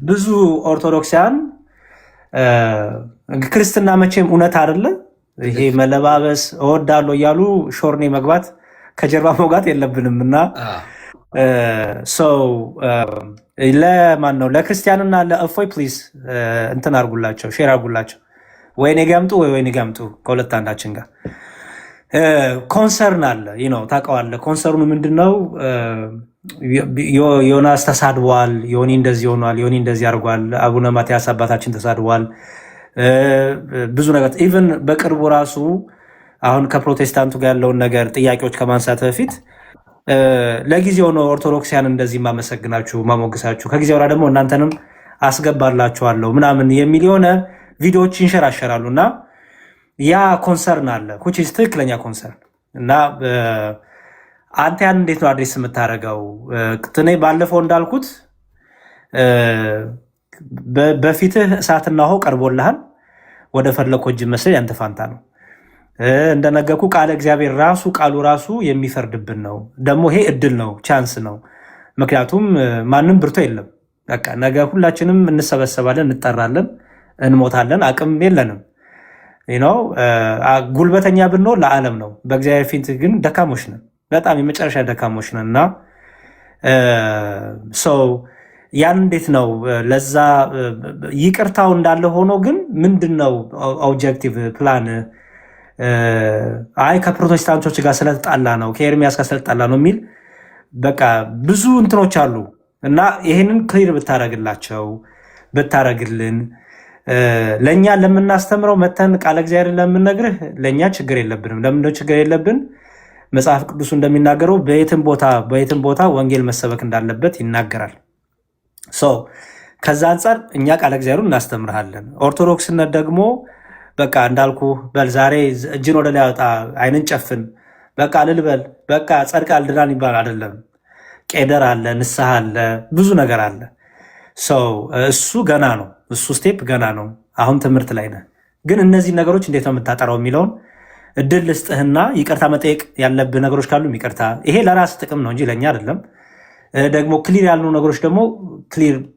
ብዙ ኦርቶዶክሳውያን ክርስትና መቼም እውነት አይደለ ይሄ መለባበስ እወዳለሁ እያሉ ሾርኔ መግባት ከጀርባ መውጋት የለብንም እና ሰው ለማን ነው ለክርስቲያንና ለእፎይ ፕሊዝ እንትን አርጉላቸው ሼር አርጉላቸው ወይ እኔ ጋር አምጡ ወይ እኔ ጋር አምጡ ከሁለት አንዳችን ጋር ኮንሰርን አለ ታውቀዋለህ ኮንሰርኑ ምንድነው ዮናስ ተሳድቧል ዮኒ እንደዚህ ሆኗል ዮኒ እንደዚህ አርጓል አቡነ ማቲያስ አባታችን ተሳድቧል ብዙ ነገር ኢቭን በቅርቡ ራሱ አሁን ከፕሮቴስታንቱ ጋር ያለውን ነገር ጥያቄዎች ከማንሳት በፊት ለጊዜው ነው ኦርቶዶክሳውያን እንደዚህ ማመሰግናችሁ ማሞግሳችሁ ከጊዜው ወራ ደግሞ እናንተንም አስገባላችኋለሁ ምናምን የሚል የሆነ ቪዲዮዎች ይንሸራሸራሉና ያ ኮንሰርን አለ which is ትክክለኛ ኮንሰርን እና አንተ ያን እንዴት ነው አድሬስ የምታረጋው እኔ ባለፈው እንዳልኩት በፊትህ እሳትና ውሃ ቀርቦልሃል ወደ ፈለኮ እጅ መስል ያንተ ፋንታ ነው እንደነገርኩ ቃል እግዚአብሔር ቃሉ ራሱ የሚፈርድብን ነው ደግሞ ይሄ እድል ነው ቻንስ ነው ምክንያቱም ማንም ብርቶ የለም በቃ ነገ ሁላችንም እንሰበሰባለን እንጠራለን እንሞታለን አቅም የለንም ጉልበተኛ ብንሆን ለዓለም ነው በእግዚአብሔር ፊት ግን ደካሞች ነን በጣም የመጨረሻ ደካሞች ነንና ያን እንዴት ነው ለዛ ይቅርታው እንዳለ ሆኖ ግን ምንድነው ኦብጀክቲቭ ፕላን አይ ከፕሮቴስታንቶች ጋር ስለተጣላ ነው ከኤርሚያስ ጋር ስለተጣላ ነው የሚል በቃ ብዙ እንትኖች አሉ እና ይሄንን ክሊር ብታረግላቸው ብታረግልን ለኛ ለምናስተምረው መተን ቃል እግዚአብሔር ለምንነግርህ ለኛ ችግር የለብንም ለምን ችግር የለብን መጽሐፍ ቅዱስ እንደሚናገረው በየትም ቦታ ወንጌል መሰበክ እንዳለበት ይናገራል ከዛ አንፃር እኛ ቃል እግዚአብሔርን እናስተምርሃለን ኦርቶዶክስነት ደግሞ በቃ እንዳልኩ በዛሬ እጅን ወደ ላይ አውጣ አይንን ጨፍን በቃ ልልበል በቃ ጸድቃል ድናን ይባል አይደለም ቄደር አለ ንስሐ አለ ብዙ ነገር አለ እሱ ገና ነው እሱ ስቴፕ ገና ነው አሁን ትምህርት ላይ ነህ ግን እነዚህ ነገሮች እንዴት ነው የምታጠራው የሚለውን እድል ልስጥህና ይቅርታ መጠየቅ ያለብህ ነገሮች ካሉ ይቅርታ ይሄ ለራስ ጥቅም ነው እንጂ ለኛ አይደለም ደግሞ ክሊር ያልኑ ነገሮች ደግሞ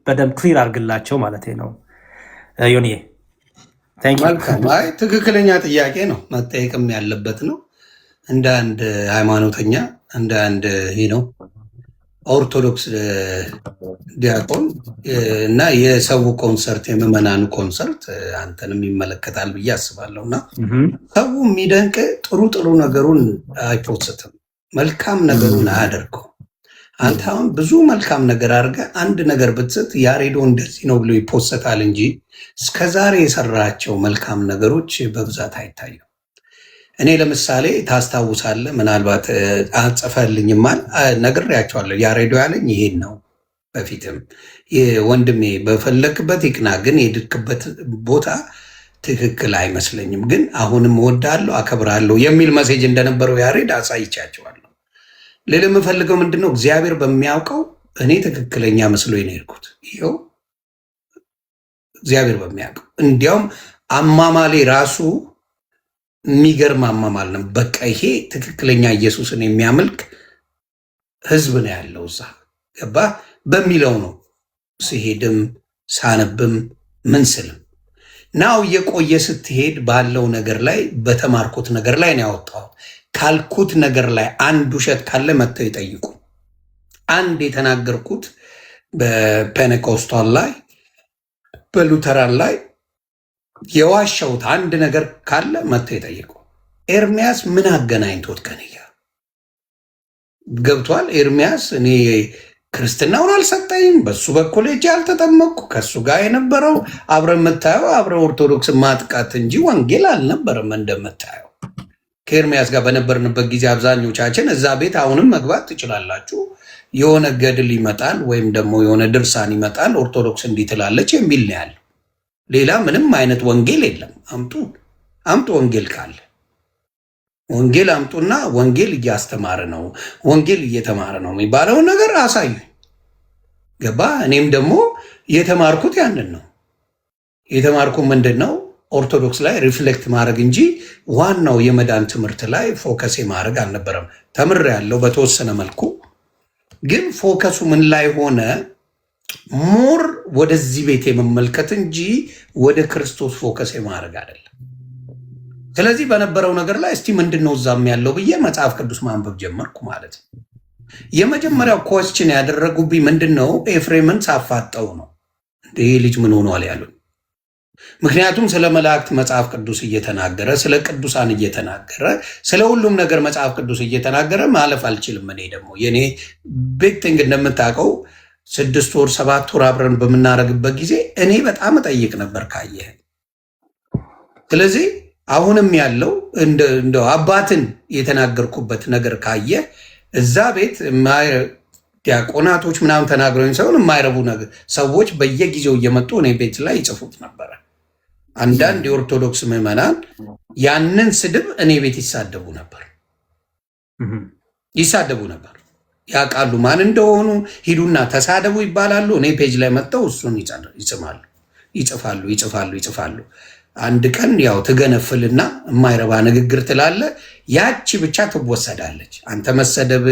በደንብ ክሊር አርግላቸው ማለት ነው ዮኒዬ ትክክለኛ ጥያቄ ነው መጠየቅም ያለበት ነው እንደ አንድ ሃይማኖተኛ እንደ አንድ ኦርቶዶክስ ዲያቆን እና የሰው ኮንሰርት የምዕመናኑ ኮንሰርት አንተንም ይመለከታል ብዬ አስባለሁና ሰው የሚደንቅ ጥሩ ነገሩን አይፖስትም መልካም ነገሩን አያደርገው አንተ አሁን ብዙ መልካም ነገር አድርገህ አንድ ነገር ብትስት ያሬዶ እንደዚህ ነው ብሎ ይፖስታል እንጂ እስከዛሬ የሰራቸው መልካም ነገሮች በብዛት አይታዩም እኔ ለምሳሌ ታስታውሳለህ ምናልባት አጽፈልኝማል ነግሬያቸዋለሁ ያሬዶ ያለኝ ይሄን ነው በፊትም ወንድሜ በፈለክበት ይቅና ግን የድክበት ቦታ ትክክል አይመስለኝም ግን አሁንም ወዳለሁ አከብራለሁ የሚል ሜሴጅ እንደነበረው ያሬድ አሳይቻቸዋለሁ ሌላ የምፈልገው ምንድነው እግዚአብሔር በሚያውቀው እኔ ትክክለኛ መስሎኝ ነው የሄድኩት ይሄው እግዚአብሔር በሚያውቀው እንዲያውም አማማሌ ራሱ የሚገርም አማማል ነው በቃ ይሄ ትክክለኛ ኢየሱስን የሚያመልክ ህዝብ ነው ያለው እዛ ገባ በሚለው ነው ሲሄድም ሳነብም ምንስልም ናው የቆየ ስትሄድ ባለው ነገር ላይ በተማርኩት ነገር ላይ ነው ያወጣው ካልኩት ነገር ላይ አንድ ውሸት ካለ መጥተው ይጠይቁ አንድ የተናገርኩት በፔንቴኮስታል ላይ በሉተራን ላይ የዋሻውት አንድ ነገር ካለ መጥተው ይጠይቁ ኤርሚያስ ምን አገናኝቶት ከነያ ገብቷል ኤርሚያስ እኔ ክርስትናውን አልሰጠኝም በሱ በኩል እጅ አልተጠመቅኩ ከሱ ጋር የነበረው አብረን መታየው አብረን ኦርቶዶክስ ማጥቃት እንጂ ወንጌል አልነበረም እንደምታየው ከኤርሚያስ ጋር በነበርንበት ጊዜ አብዛኞቻችን እዛ ቤት አሁንም መግባት ትችላላችሁ የሆነ ገድል ይመጣል ወይም ደግሞ የሆነ ድርሳን ይመጣል ኦርቶዶክስ እንዲህ ትላለች የሚል ነው ያለው ሌላ ምንም አይነት ወንጌል የለም አምጡ ወንጌል ካለ ወንጌል አምጡና ወንጌል እያስተማረ ነው ወንጌል እየተማረ ነው የሚባለው ነገር አሳዩ ገባ እኔም ደግሞ የተማርኩት ያንን ነው የተማርኩ ምንድነው ኦርቶዶክስ ላይ ሪፍሌክት ማድረግ እንጂ ዋናው የመዳን ትምህርት ላይ ፎከስ ማድረግ አልነበረም ተምር ያለው በተወሰነ መልኩ ግን ፎከሱ ምን ላይ ሆነ ሞር ወደዚህ ቤት የመመልከት እንጂ ወደ ክርስቶስ ፎከስ የማድረግ አይደለም። ስለዚህ በነበረው ነገር ላይ እስቲ ምንድነው እዛም ያለው ብዬ መጽሐፍ ቅዱስ ማንበብ ጀመርኩ ማለት ነው። የመጀመሪያው ኮስችን ያደረጉብኝ ምንድነው ኤፍሬምን ሳፋጠው ነው ይሄ ልጅ ምን ሆኗል ያሉኝ። ምክንያቱም ስለ መላእክት መጽሐፍ ቅዱስ እየተናገረ ስለ ቅዱሳን እየተናገረ ስለ ሁሉም ነገር መጽሐፍ ቅዱስ እየተናገረ ማለፍ አልችልም። እኔ ደግሞ የኔ ቢግ ቲንግ እንደምታውቀው 6 ወር 7 ወር አብረን በምናረግበት ጊዜ እኔ በጣም እጠይቅ ነበር ካየህ። ስለዚህ አሁንም ያለው እንደው አባትን የተናገርኩበት ነገር ካየህ እዛ ቤት ዲያቆናቶች ምናምን ተናግረውኝ ሳይሆን የማይረቡ ነገር ሰዎች በየጊዜው እየመጡ እኔ ቤት ላይ ይጽፉት ነበረ። አንዳንድ የኦርቶዶክስ ምዕመናን ያንን ስድብ እኔ ቤት ይሳደቡ ነበር ያውቃሉ ማን እንደሆኑ። ሂዱና ተሳደቡ ይባላሉ። እኔ ፔጅ ላይ መጥተው እሱን ይጽፋሉ። አንድ ቀን ያው ትገነፍልና የማይረባ ንግግር ትላለ፣ ያቺ ብቻ ትወሰዳለች። አንተ መሰደብ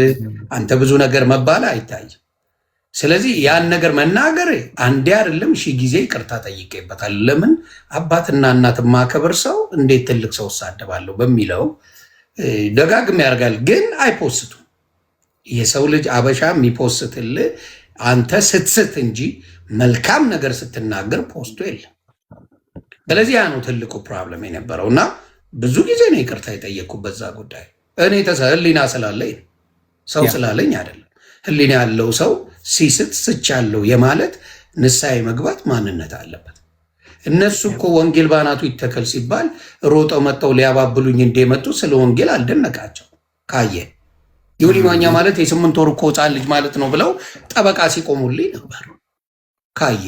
አንተ ብዙ ነገር መባል አይታይም። ስለዚህ ያን ነገር መናገር አንዴ አይደለም 1000 ጊዜ ይቅርታ ጠይቄበታል። ለምን አባትና እናት ማከበር ሰው እንዴት ትልቅ ሰው እሳደባለሁ በሚለው ደጋግም ያደርጋል። ግን አይፖስቱ የሰው ልጅ አበሻ የሚፖስትል አንተ ስትስት እንጂ መልካም ነገር ስትናገር ፖስቱ የለም። ስለዚህ ያ ነው ትልቁ ፕሮብለም የነበረው እና ብዙ ጊዜ ነው ይቅርታ የጠየቅኩበት በዛ ጉዳይ። እኔ ህሊና ስላለኝ ሰው ስላለኝ አይደለም። ህሊና ያለው ሰው ሲስት ስቻለው የማለት ንስሐ መግባት ማንነት አለበት። እነሱ እኮ ወንጌል ባናቱ ይተከል ሲባል ሮጠው መጥተው ሊያባብሉኝ እንደመጡ ስለ ወንጌል አልደነቃቸው። ካየ ዮኒ ማኛ ማለት የ8 ወር እኮ ሕፃን ልጅ ማለት ነው ብለው ጠበቃ ሲቆሙልኝ ነበር። ካየ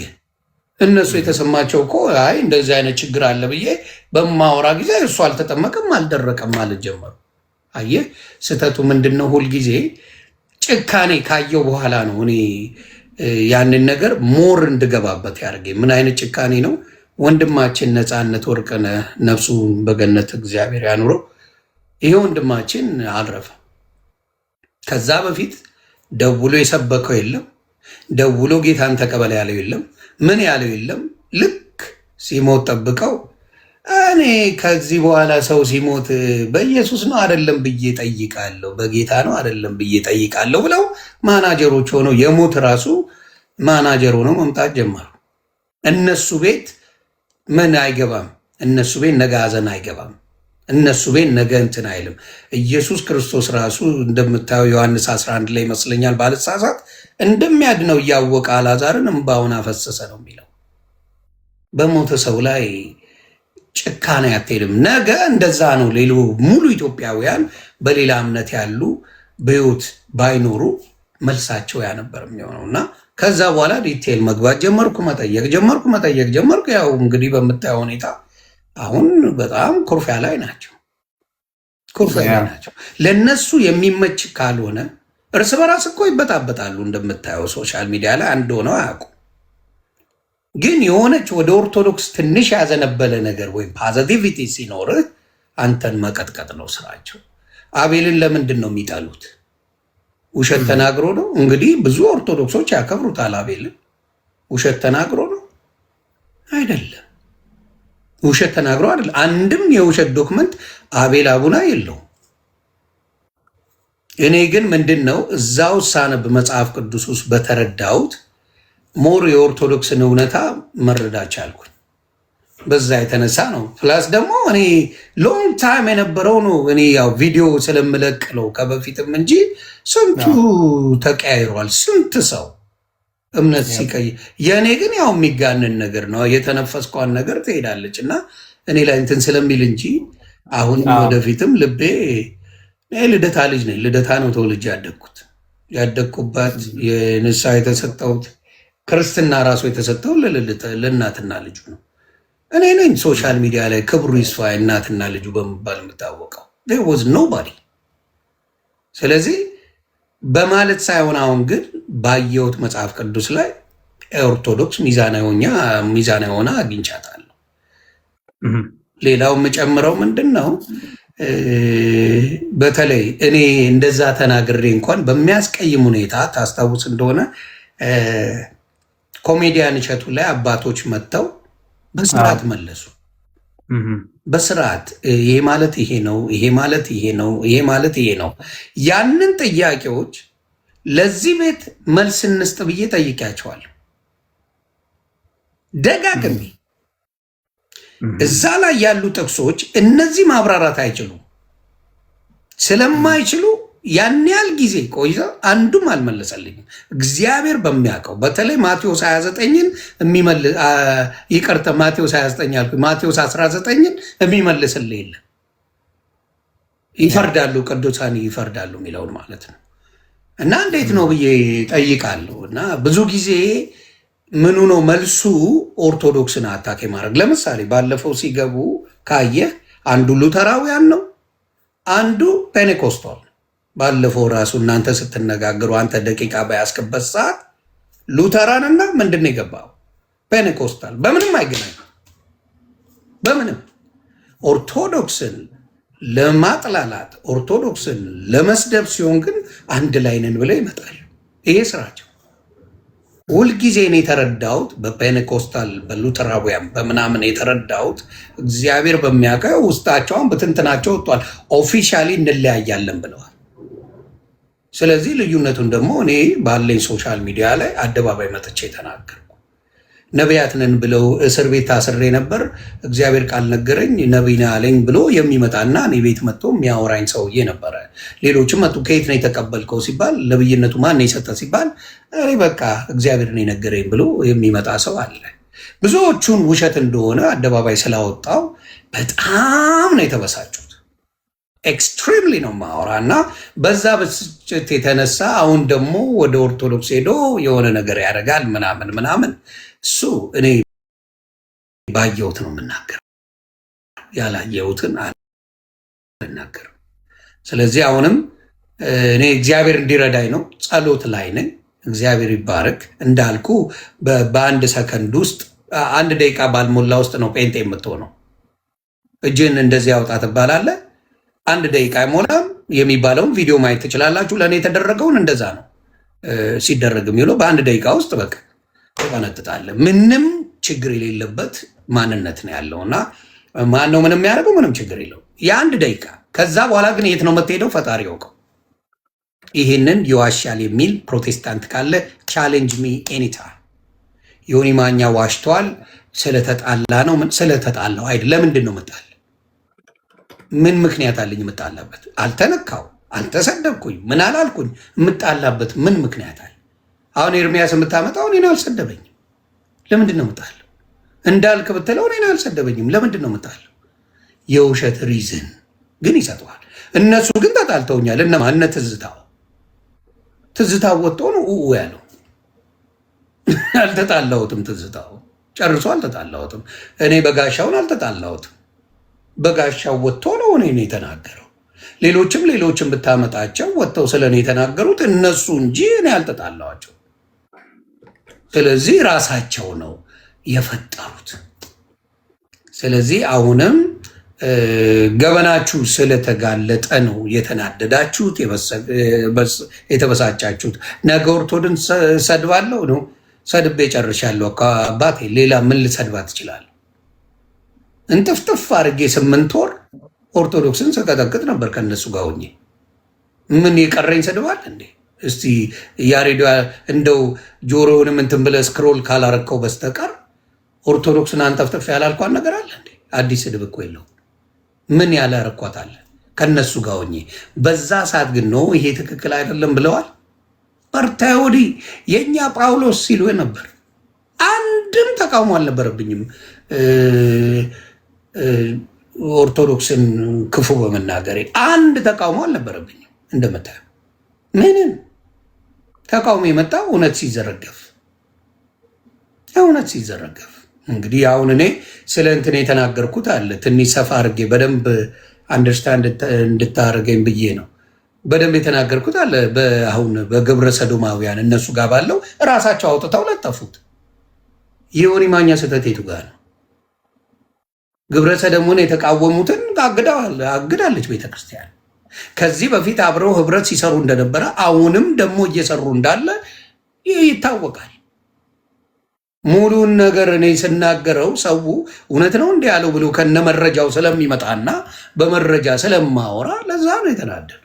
እነሱ የተሰማቸው እኮ አይ እንደዚህ አይነት ችግር አለ ብዬ በማወራ ጊዜ እሱ አልተጠመቀም አልደረቀም ማለት ጀመሩ። አየ ስተቱ ምንድነው? ሁልጊዜ ጭካኔ ካየው በኋላ ነው እኔ ያንን ነገር ሞር እንድገባበት ያደርገኝ። ምን አይነት ጭካኔ ነው? ወንድማችን ነፃነት ወርቅነህ ነፍሱን በገነት እግዚአብሔር ያኑረው። ይሄ ወንድማችን አልረፈ። ከዛ በፊት ደውሎ የሰበከው የለም፣ ደውሎ ጌታን ተቀበል ያለው የለም፣ ምን ያለው የለም። ልክ ሲሞት ጠብቀው እኔ ከዚህ በኋላ ሰው ሲሞት በኢየሱስ ነው አይደለም ብዬ ጠይቃለሁ፣ በጌታ ነው አይደለም ብዬ ጠይቃለሁ ብለው ማናጀሮች ሆነው የሞት ራሱ ማናጀር ሆነው መምጣት ጀመሩ። እነሱ ቤት ምን አይገባም፣ እነሱ ቤት ነገ ሐዘን አይገባም፣ እነሱ ቤት ነገ እንትን አይልም። ኢየሱስ ክርስቶስ ራሱ እንደምታየው ዮሐንስ 11 ላይ ይመስለኛል ባልሳሳት እንደሚያድነው እያወቀ አልዓዛርን እምባውን አፈሰሰ ነው የሚለው። በሞተ ሰው ላይ ጭካኔ አትሄድም። ነገ እንደዛ ነው። ሌሎ ሙሉ ኢትዮጵያውያን በሌላ እምነት ያሉ በሕይወት ባይኖሩ መልሳቸው ያ ነበር የሚሆነው እና ከዛ በኋላ ዲቴል መግባት ጀመርኩ፣ መጠየቅ ጀመርኩ። ያው እንግዲህ በምታየው ሁኔታ አሁን በጣም ኩርፊያ ላይ ናቸው። ለነሱ የሚመች ካልሆነ እርስ በራስ እኮ ይበጣበጣሉ። እንደምታየው ሶሻል ሚዲያ ላይ አንድ ሆነው አያውቁም። ግን የሆነች ወደ ኦርቶዶክስ ትንሽ ያዘነበለ ነገር ወይም ፖዚቲቪቲ ሲኖርህ አንተን መቀጥቀጥ ነው ስራቸው። አቤልን ለምንድን ነው የሚጠሉት? ውሸት ተናግሮ ነው። እንግዲህ ብዙ ኦርቶዶክሶች ያከብሩታል አቤልን። ውሸት ተናግሮ ነው አይደለም። ውሸት ተናግሮ አይደለም። አንድም የውሸት ዶክመንት አቤል አቡና የለውም። እኔ ግን ምንድን ነው እዛው ሳነብ መጽሐፍ ቅዱስ ውስጥ በተረዳሁት ሞር የኦርቶዶክስን እውነታ መረዳት ቻልኩኝ። በዛ የተነሳ ነው። ፕላስ ደግሞ እኔ ሎንግ ታይም የነበረው ነው። እኔ ያው ቪዲዮ ስለምለቅለው ከበፊትም እንጂ ስንቱ ተቀያይሯል። ስንት ሰው እምነት ሲቀይ፣ የእኔ ግን ያው የሚጋንን ነገር ነው። የተነፈስኳን ነገር ትሄዳለች እና እኔ ላይ እንትን ስለሚል እንጂ አሁን ወደፊትም ልቤ ልደታ ልጅ ነኝ። ልደታ ነው ተወልጄ ያደግኩባት የንስሐ የተሰጠሁት ክርስትና ራሱ የተሰጠው ለእናትና ልጁ ነው። እኔ ነኝ ሶሻል ሚዲያ ላይ ክብሩ ይስፋ እናትና ልጁ በመባል የምታወቀው ወዝ ኖባዲ። ስለዚህ በማለት ሳይሆን አሁን ግን ባየሁት መጽሐፍ ቅዱስ ላይ ኦርቶዶክስ ሚዛናዊ ሆና አግኝቻታለሁ። ሌላው የምጨምረው ምንድን ነው፣ በተለይ እኔ እንደዛ ተናግሬ እንኳን በሚያስቀይም ሁኔታ ታስታውስ እንደሆነ ኮሜዲያን እሸቱ ላይ አባቶች መጥተው በስርዓት መለሱ። በስርዓት ይሄ ማለት ይሄ ነው፣ ይሄ ማለት ይሄ ነው፣ ይሄ ማለት ይሄ ነው። ያንን ጥያቄዎች ለዚህ ቤት መልስ እንስጥ ብዬ ጠይቄያቸዋለሁ ደጋግሜ። እዛ ላይ ያሉ ጥቅሶች እነዚህ ማብራራት አይችሉም። ስለማይችሉ ያን ያህል ጊዜ ቆይቶ አንዱም አልመለሰልኝም። እግዚአብሔር በሚያውቀው በተለይ ማቴዎስ 29ን ይቅርታ ማቴዎስ 29 አልኩኝ፣ ማቴዎስ 19ን የሚመልስልህ የለም። ይፈርዳሉ፣ ቅዱሳን ይፈርዳሉ የሚለውን ማለት ነው። እና እንዴት ነው ብዬ ጠይቃለሁ። እና ብዙ ጊዜ ምኑ ነው መልሱ? ኦርቶዶክስን አታኬ ማድረግ። ለምሳሌ ባለፈው ሲገቡ ካየህ አንዱ ሉተራውያን ነው፣ አንዱ ፔኔኮስታል። ባለፈው ራሱ እናንተ ስትነጋገሩ አንተ ደቂቃ ባያስከበት ሰዓት ሉተራንና ምንድን ነው የገባው? ፔኔኮስታል። በምንም አይገናኝ፣ በምንም ኦርቶዶክስን ለማጥላላት ኦርቶዶክስን ለመስደብ ሲሆን ግን አንድ ላይ ነን ብለው ይመጣሉ። ይሄ ስራቸው። ሁልጊዜ ነው የተረዳሁት፣ በፔኔኮስታል በሉተራውያን በምናምን የተረዳሁት እግዚአብሔር በሚያውቀው ውስጣቸውን በትንትናቸው ወጥቷል። ኦፊሻሊ እንለያያለን ብለዋል። ስለዚህ ልዩነቱን ደግሞ እኔ ባለኝ ሶሻል ሚዲያ ላይ አደባባይ መጥቼ ተናገርኩ። ነቢያት ነን ብለው እስር ቤት ታስሬ ነበር፣ እግዚአብሔር ቃል ነገረኝ ነቢይ ነህ አለኝ ብሎ የሚመጣና እኔ ቤት መጥቶ የሚያወራኝ ሰውዬ ነበረ። ሌሎችም መጡ። ከየት ነው የተቀበልከው ሲባል፣ ነብይነቱ ማን የሰጠ ሲባል፣ እኔ በቃ እግዚአብሔር ነው የነገረኝ ብሎ የሚመጣ ሰው አለ። ብዙዎቹን ውሸት እንደሆነ አደባባይ ስላወጣው በጣም ነው የተበሳጩት። ኤክስትሪምሊ ነው ማወራ እና በዛ ብስጭት የተነሳ አሁን ደግሞ ወደ ኦርቶዶክስ ሄዶ የሆነ ነገር ያደርጋል ምናምን ምናምን። እሱ እኔ ባየሁት ነው የምናገረው፣ ያላየሁትን አልናገርም። ስለዚህ አሁንም እኔ እግዚአብሔር እንዲረዳኝ ነው፣ ጸሎት ላይ ነኝ። እግዚአብሔር ይባረክ። እንዳልኩ በአንድ ሰከንድ ውስጥ 1 ደቂቃ ባልሞላ ውስጥ ነው ጴንጤ የምትሆነው። እጅን እንደዚህ ያውጣ ትባላለህ። 1 ደቂቃ አይሞላም የሚባለውን ቪዲዮ ማየት ትችላላችሁ። ለእኔ የተደረገውን እንደዛ ነው ሲደረግ የሚውለው። በ1 ደቂቃ ውስጥ በቃ ተቀነጥጣለህ። ምንም ችግር የሌለበት ማንነት ነው ያለው እና ማን ነው ምንም ያደርገው? ምንም ችግር የለው የ1 ደቂቃ። ከዛ በኋላ ግን የት ነው የምትሄደው? ፈጣሪ ያውቀው። ይህንን ይዋሻል የሚል ፕሮቴስታንት ካለ ቻሌንጅ ሚ ኤኒታይም። ዮኒ ማኛ ዋሽተዋል ስለተጣላ ነው። ስለተጣላው አይደል? ለምንድን ነው የምጣላ? ምን ምክንያት አለኝ የምጣላበት? አልተነካው፣ አልተሰደብኩኝ፣ ምን አላልኩኝ። የምጣላበት ምን ምክንያት አለ? አሁን ኤርሚያስ የምታመጣው እኔን አልሰደበኝም። ለምንድን ነው የምጣለው? እንዳልክ ብትለው እኔን አልሰደበኝም። ለምንድን ነው የምጣለው? የውሸት ሪዝን ግን ይሰጠዋል። እነሱ ግን ተጣልተውኛል። እነማን? እነ ትዝታው ወጥቶ ነው ያለው። አልተጣላሁትም። ትዝታው ጨርሶ አልተጣላሁትም። እኔ በጋሻውን አልተጣላሁትም። በጋሻው ወጥቶ ነው እኔ የተናገረው። ሌሎችም ብታመጣቸው ወጥተው ስለ እኔ የተናገሩት እነሱ እንጂ እኔ አልተጣላኋቸው። ስለዚህ ራሳቸው ነው የፈጠሩት። ስለዚህ አሁንም ገበናችሁ ስለተጋለጠ ነው የተናደዳችሁት፣ የተበሳጫችሁት። ነገ ኦርቶድን ሰድባለሁ ነው። ሰድቤ ጨርሻለሁ አባቴ። ሌላ ምን ልሰድባት እችላለሁ? እንጥፍጥፍ አድርጌ 8 ወር ኦርቶዶክስን ስቀጠቅጥ ነበር ከነሱ ጋር ሆኜ። ምን የቀረኝ ሰድባል እንዴ? እስቲ ያሬዶ እንደው ጆሮውንም እንትን ብለህ ስክሮል ካላረከው በስተቀር ኦርቶዶክስን አንጠፍጥፍ ያላልኳን ነገር አለ እንዴ? አዲስ ስድብ እኮ የለው። ምን ያላረኳታለ ከነሱ ጋር ሆኜ። በዛ ሰዓት ግን ነው ይሄ ትክክል አይደለም ብለዋል። በርታ ወዲህ የእኛ ጳውሎስ ሲሉ ነበር። አንድም ተቃውሞ አልነበረብኝም ኦርቶዶክስን ክፉ በመናገሬ። አንድ ተቃውሞ አልነበረብኝም። እንደምታየው ምንም ተቃውሞ የመጣው እውነት ሲዘረገፍ እንግዲህ አሁን እኔ ስለ እንትን የተናገርኩት አለ ትንሽ ሰፋ አድርጌ በደንብ አንደርስታንድ እንድታደርገኝ ብዬ ነው። በደንብ የተናገርኩት አለ። አሁን በግብረ ሰዶማውያን እነሱ ጋር ባለው እራሳቸው አውጥተው ለጠፉት። የዮኒ ማኛ ስህተት የቱ ጋር ነው? ግብረ ሰዶሙን የተቃወሙትን አግዳለች ቤተክርስቲያን። ከዚህ በፊት አብረው ህብረት ሲሰሩ እንደነበረ አሁንም ደግሞ እየሰሩ እንዳለ ይታወቃል። ሙሉን ነገር እኔ ስናገረው ሰው እውነት ነው እንዲህ ያለው ብሎ ከነመረጃው ስለሚመጣና በመረጃ ስለማወራ ለዛ ነው የተናደዱት።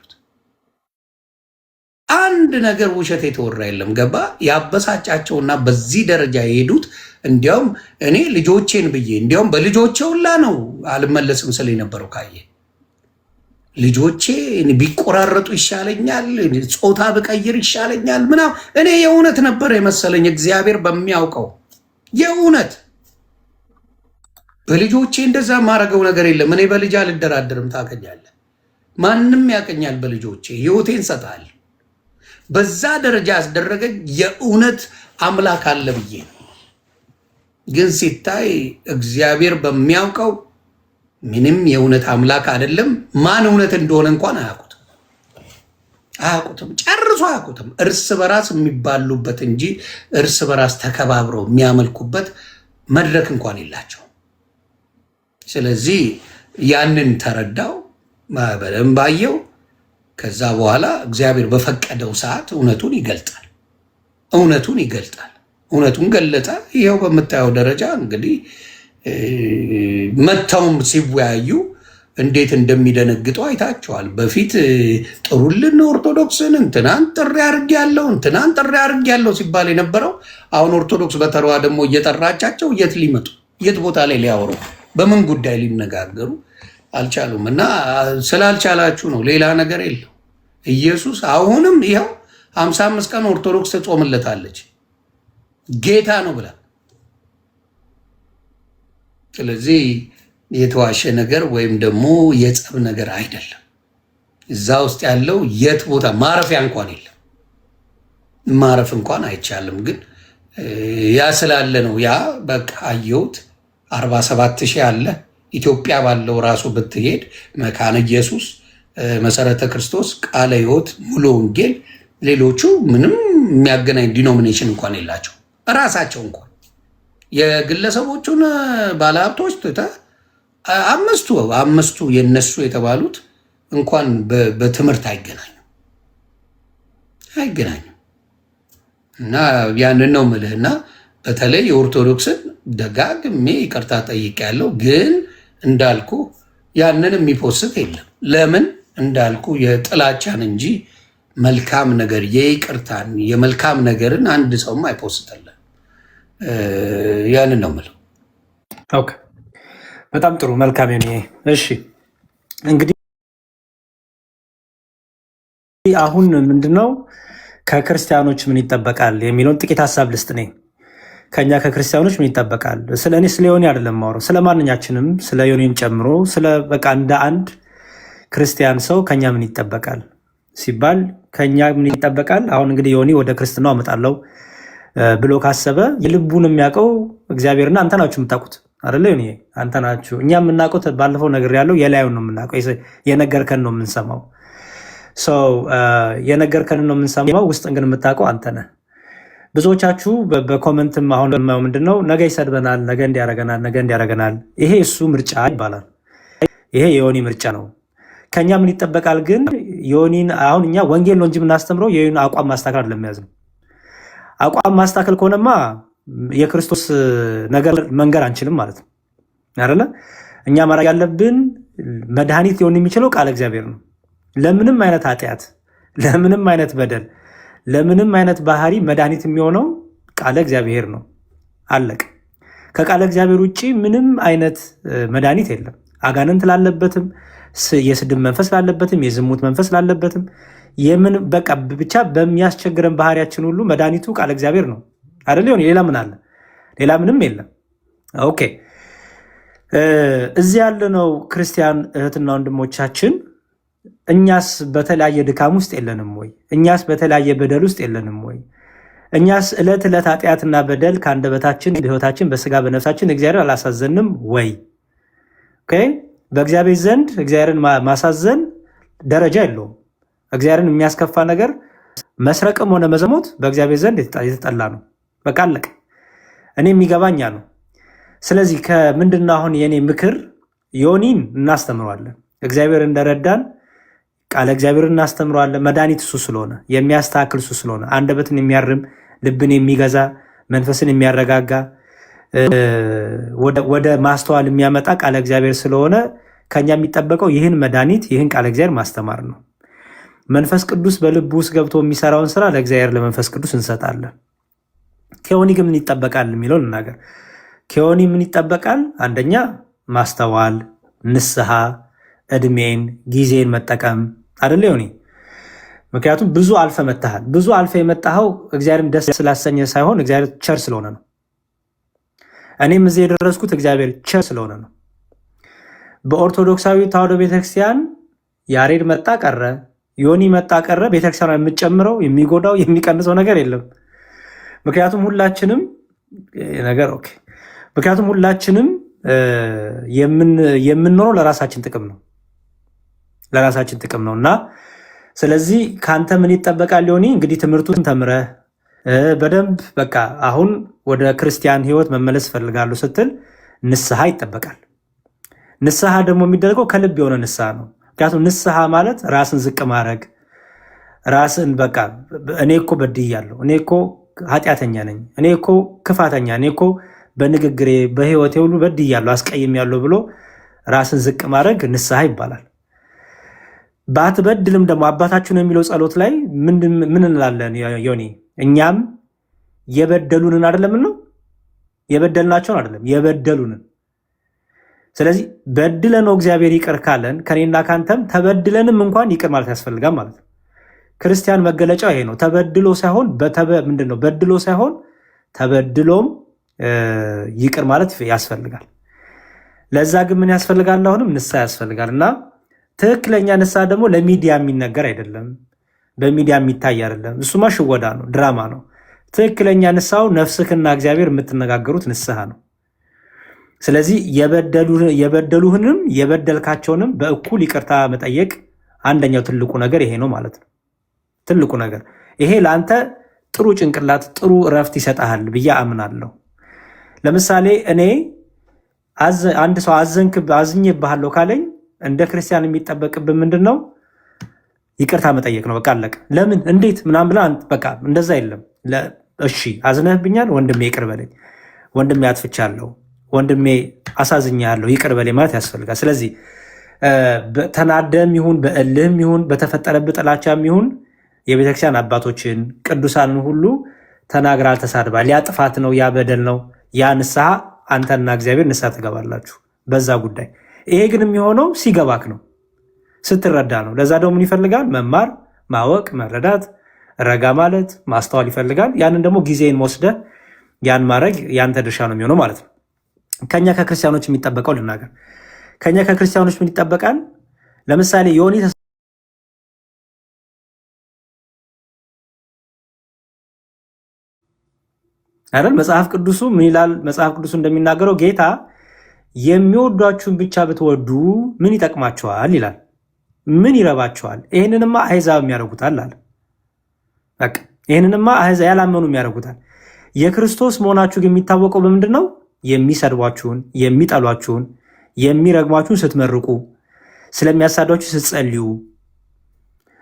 አንድ ነገር ውሸት የተወራ የለም። ገባ ያበሳጫቸውና በዚህ ደረጃ የሄዱት እንዲያውም እኔ ልጆቼን ብዬ እንዲያውም በልጆቼ ሁላ ነው አልመለስም ስለ የነበረው ካየ ልጆቼ ቢቆራረጡ ይሻለኛል፣ ጾታ ብቀይር ይሻለኛል ምናምን። እኔ የእውነት ነበር የመሰለኝ እግዚአብሔር በሚያውቀው የእውነት በልጆቼ እንደዛ ማረገው ነገር የለም። እኔ በልጅ አልደራደርም። ታቀኛለህ፣ ማንም ያቀኛል። በልጆቼ ህይወቴን ሰጣል። በዛ ደረጃ ያስደረገኝ የእውነት አምላክ አለ ብዬ ነው። ግን ሲታይ እግዚአብሔር በሚያውቀው ምንም የእውነት አምላክ አይደለም። ማን እውነት እንደሆነ እንኳን አያውቁትም፣ ጨርሶ አያውቁትም። እርስ በራስ የሚባሉበት እንጂ እርስ በራስ ተከባብረው የሚያመልኩበት መድረክ እንኳን የላቸው። ስለዚህ ያንን ተረዳው፣ በደንብ አየው። ከዛ በኋላ እግዚአብሔር በፈቀደው ሰዓት እውነቱን ይገልጣል። እውነቱን ገለጠ። ይኸው በምታየው ደረጃ እንግዲህ መተውም ሲወያዩ እንዴት እንደሚደነግጡ አይታቸዋል። በፊት ጥሩልን ኦርቶዶክስን እንትናን ጥሪ አድርጌያለሁ ሲባል የነበረው አሁን ኦርቶዶክስ በተረዋ ደግሞ እየጠራቻቸው የት ሊመጡ የት ቦታ ላይ ሊያወሩ በምን ጉዳይ ሊነጋገሩ አልቻሉም። እና ስላልቻላችሁ ነው፣ ሌላ ነገር የለው። ኢየሱስ አሁንም ይኸው 55 ቀን ኦርቶዶክስ ትጾምለታለች ጌታ ነው ብላ። ስለዚህ የተዋሸ ነገር ወይም ደግሞ የጸብ ነገር አይደለም። እዛ ውስጥ ያለው የት ቦታ ማረፊያ እንኳን የለም። ማረፍ እንኳን አይቻልም። ግን ያ ስላለ ነው። ያ በቃ አየሁት 47,000 አለ። ኢትዮጵያ ባለው ራሱ ብትሄድ መካነ ኢየሱስ፣ መሰረተ ክርስቶስ፣ ቃለ ሕይወት፣ ሙሉ ወንጌል፣ ሌሎቹ ምንም የሚያገናኝ ዲኖሚኔሽን እንኳን የላቸው። እራሳቸው እንኳን የግለሰቦቹን ባለሀብቶች ትተህ አምስቱ የነሱ የተባሉት እንኳን በትምህርት አይገናኙም። እና ያንን ነው የምልህና በተለይ የኦርቶዶክስን ደጋግሜ ይቅርታ ጠይቄያለሁ። ግን እንዳልኩ ያንን የሚፖስት የለም። ለምን እንዳልኩ የጥላቻን እንጂ መልካም ነገር የይቅርታን የመልካም ነገርን አንድ ሰውም አይፖስትለን። ያንን ነው የምለው። ኦኬ፣ በጣም ጥሩ መልካም። እሺ እንግዲህ አሁን ምንድነው ከክርስቲያኖች ምን ይጠበቃል የሚለውን ጥቂት ሀሳብ ልስጥ ነኝ። ከኛ ከክርስቲያኖች ምን ይጠበቃል? ስለ እኔ ስለ ዮኒ አይደለም ማውራው፣ ስለ ማንኛችንም ስለ ዮኒን ጨምሮ ስለ በቃ እንደ አንድ ክርስቲያን ሰው ከኛ ምን ይጠበቃል ሲባል ከኛ ምን ይጠበቃል? አሁን እንግዲህ ዮኒ ወደ ክርስትናው አመጣለሁ ብሎ ካሰበ የልቡን የሚያውቀው እግዚአብሔርና አንተ ናችሁ የምታውቁት አይደለ? ዮኒ አንተ ናችሁ። እኛ የምናውቀው ባለፈው ነገር ያለው የላዩን ነው የምናውቀው፣ የነገርከን ነው የምንሰማው። ሰው የነገርከን ነው የምንሰማው፣ ውስጥን ግን የምታውቀው አንተ ነህ። ብዙዎቻችሁ በኮመንትም አሁን ምንድነው ነገ ይሰድበናል፣ ነገ እንዲያረገናል። ይሄ እሱ ምርጫ ይባላል። ይሄ የዮኒ ምርጫ ነው። ከኛ ምን ይጠበቃል ግን? ዮኒን አሁን እኛ ወንጌል ነው እንጂ የምናስተምረው የዮኒን አቋም ማስተካከል ለሚያዝ ነው። አቋም ማስተካከል ከሆነማ የክርስቶስ ነገር መንገር አንችልም ማለት ነው አይደለ? እኛ ማድረግ ያለብን መድኃኒት ሊሆን የሚችለው ቃለ እግዚአብሔር ነው። ለምንም አይነት ኃጢአት፣ ለምንም አይነት በደል፣ ለምንም አይነት ባህሪ መድኃኒት የሚሆነው ቃለ እግዚአብሔር ነው። አለቅ። ከቃለ እግዚአብሔር ውጭ ምንም አይነት መድኃኒት የለም። አጋንንት ላለበትም፣ የስድብ መንፈስ ላለበትም፣ የዝሙት መንፈስ ላለበትም፣ የምን በቃ ብቻ በሚያስቸግረን ባህሪያችን ሁሉ መድኃኒቱ ቃለ እግዚአብሔር ነው አይደል? ሌላ ምን አለ? ሌላ ምንም የለም። ኦኬ፣ እዚህ ያለነው ክርስቲያን እህትና ወንድሞቻችን እኛስ በተለያየ ድካም ውስጥ የለንም ወይ? እኛስ በተለያየ በደል ውስጥ የለንም ወይ? እኛስ ዕለት ዕለት ኃጢአትና በደል ከአንደበታችን በሕይወታችን በስጋ በነፍሳችን እግዚአብሔር አላሳዘንም ወይ? ኦኬ፣ በእግዚአብሔር ዘንድ እግዚአብሔርን ማሳዘን ደረጃ የለውም። እግዚአብሔርን የሚያስከፋ ነገር መስረቅም ሆነ መዘሞት በእግዚአብሔር ዘንድ የተጠላ ነው። በቃ አለቀ። እኔ የሚገባኛ ነው። ስለዚህ ከምንድነው አሁን የኔ ምክር? ዮኒን እናስተምረዋለን። እግዚአብሔር እንደረዳን ቃለ እግዚአብሔር እናስተምረዋለን። መድኃኒት እሱ ስለሆነ የሚያስተካክል እሱ ስለሆነ አንደበትን የሚያርም ልብን የሚገዛ መንፈስን የሚያረጋጋ ወደ ማስተዋል የሚያመጣ ቃለ እግዚአብሔር ስለሆነ ከኛ የሚጠበቀው ይህን መድኃኒት ይህን ቃለ እግዚአብሔር ማስተማር ነው። መንፈስ ቅዱስ በልብ ውስጥ ገብቶ የሚሰራውን ስራ ለእግዚአብሔር ለመንፈስ ቅዱስ እንሰጣለን። ከዮኒ ግን ምን ይጠበቃል የሚለው ልናገር። ከዮኒ ምን ይጠበቃል? አንደኛ ማስተዋል፣ ንስሐ፣ እድሜን ጊዜን መጠቀም አይደለ ዮኒ? ምክንያቱም ብዙ አልፈ መጥተሃል። ብዙ አልፈ የመጣኸው እግዚአብሔርን ደስ ስላሰኘ ሳይሆን እግዚአብሔር ቸር ስለሆነ ነው። እኔም እዚህ የደረስኩት እግዚአብሔር ቸር ስለሆነ ነው። በኦርቶዶክሳዊ ተዋሕዶ ቤተክርስቲያን ያሬድ መጣ ቀረ፣ ዮኒ መጣ ቀረ፣ ቤተክርስቲያን የምትጨምረው የሚጎዳው የሚቀንሰው ነገር የለም። ምክንያቱም ሁላችንም የምንኖረው ለራሳችን ጥቅም ነው እና ስለዚህ ከአንተ ምን ይጠበቃል? ዮኒ እንግዲህ ትምህርቱን ተምረህ በደንብ በቃ አሁን ወደ ክርስቲያን ህይወት መመለስ እፈልጋለሁ ስትል ንስሐ ይጠበቃል። ንስሐ ደግሞ የሚደረገው ከልብ የሆነ ንስሐ ነው። ምክንያቱም ንስሐ ማለት ራስን ዝቅ ማድረግ፣ ራስን በቃ እኔ እኮ በድያለሁ፣ እኔ እኮ ኃጢአተኛ ነኝ፣ እኔ እኮ ክፋተኛ፣ እኔ እኮ በንግግሬ በህይወቴ ሁሉ በድያለሁ፣ አስቀይሜያለሁ ብሎ ራስን ዝቅ ማድረግ ንስሐ ይባላል። ባትበድልም ደግሞ አባታችን የሚለው ጸሎት ላይ ምን እንላለን ዮኒ? እኛም የበደሉንን አይደለም ነው የበደልናቸውን አይደለም የበደሉንን። ስለዚህ በድለነው እግዚአብሔር ይቅር ካለን ከኔና ካንተም ተበድለንም እንኳን ይቅር ማለት ያስፈልጋል ማለት ነው። ክርስቲያን መገለጫው ይሄ ነው። ተበድሎ ሳይሆን ምንድነው በድሎ ሳይሆን ተበድሎም ይቅር ማለት ያስፈልጋል። ለዛ ግን ምን ያስፈልጋል? አሁንም ንስሐ ያስፈልጋል። እና ትክክለኛ ንስሐ ደግሞ ለሚዲያ የሚነገር አይደለም፣ በሚዲያ የሚታይ አይደለም። እሱማ ሽወዳ ነው፣ ድራማ ነው። ትክክለኛ ንስሐው ነፍስህና እግዚአብሔር የምትነጋገሩት ንስሐ ነው። ስለዚህ የበደሉህንም የበደልካቸውንም በእኩል ይቅርታ መጠየቅ አንደኛው ትልቁ ነገር ይሄ ነው ማለት ነው። ትልቁ ነገር ይሄ ለአንተ ጥሩ ጭንቅላት ጥሩ እረፍት ይሰጣል ብዬ አምናለሁ። ለምሳሌ እኔ አንድ ሰው አዝኜብሃለሁ ካለኝ እንደ ክርስቲያን የሚጠበቅብን ምንድን ነው? ይቅርታ መጠየቅ ነው። በቃ አለቀ። ለምን እንዴት ምናምን ብላ በቃ እንደዛ የለም። እሺ አዝነህብኛል፣ ወንድሜ ይቅር በለኝ፣ ወንድሜ አጥፍቻለሁ፣ ወንድሜ አሳዝኛለሁ፣ ይቅር በለኝ ማለት ያስፈልጋል። ስለዚህ ተናደም ይሁን በእልህም ይሁን በተፈጠረብህ ጥላቻም ይሁን የቤተክርስቲያን አባቶችን ቅዱሳንን ሁሉ ተናግራል፣ ተሳድባል፣ ያ ጥፋት ነው፣ ያ በደል ነው፣ ያ ንስሐ አንተና እግዚአብሔር ንስሐ ትገባላችሁ በዛ ጉዳይ። ይሄ ግን የሚሆነው ሲገባክ ነው፣ ስትረዳ ነው። ለዛ ደግሞ ምን ይፈልጋል? መማር፣ ማወቅ፣ መረዳት፣ ረጋ ማለት፣ ማስተዋል ይፈልጋል። ያንን ደግሞ ጊዜን ወስደህ ያን ማድረግ ያንተ ድርሻ ነው የሚሆነው ማለት ነው። ከኛ ከክርስቲያኖች የሚጠበቀው ልናገር። ከኛ ከክርስቲያኖች ምን ይጠበቃል? ለምሳሌ ዮኒ አይደል? መጽሐፍ ቅዱሱ ምን ይላል? መጽሐፍ ቅዱሱ እንደሚናገረው ጌታ የሚወዷችሁን ብቻ ብትወዱ ምን ይጠቅማቸዋል ይላል። ምን ይረባቸዋል? ይህንንማ አሕዛብ ያደርጉታል አለ። በቃ ይህንንማ አሕዛብ ያላመኑ ያደርጉታል። የክርስቶስ መሆናችሁ ግን የሚታወቀው በምንድን ነው? የሚሰድቧችሁን፣ የሚጠሏችሁን፣ የሚረግሟችሁን ስትመርቁ፣ ስለሚያሳዷችሁ ስትጸልዩ፣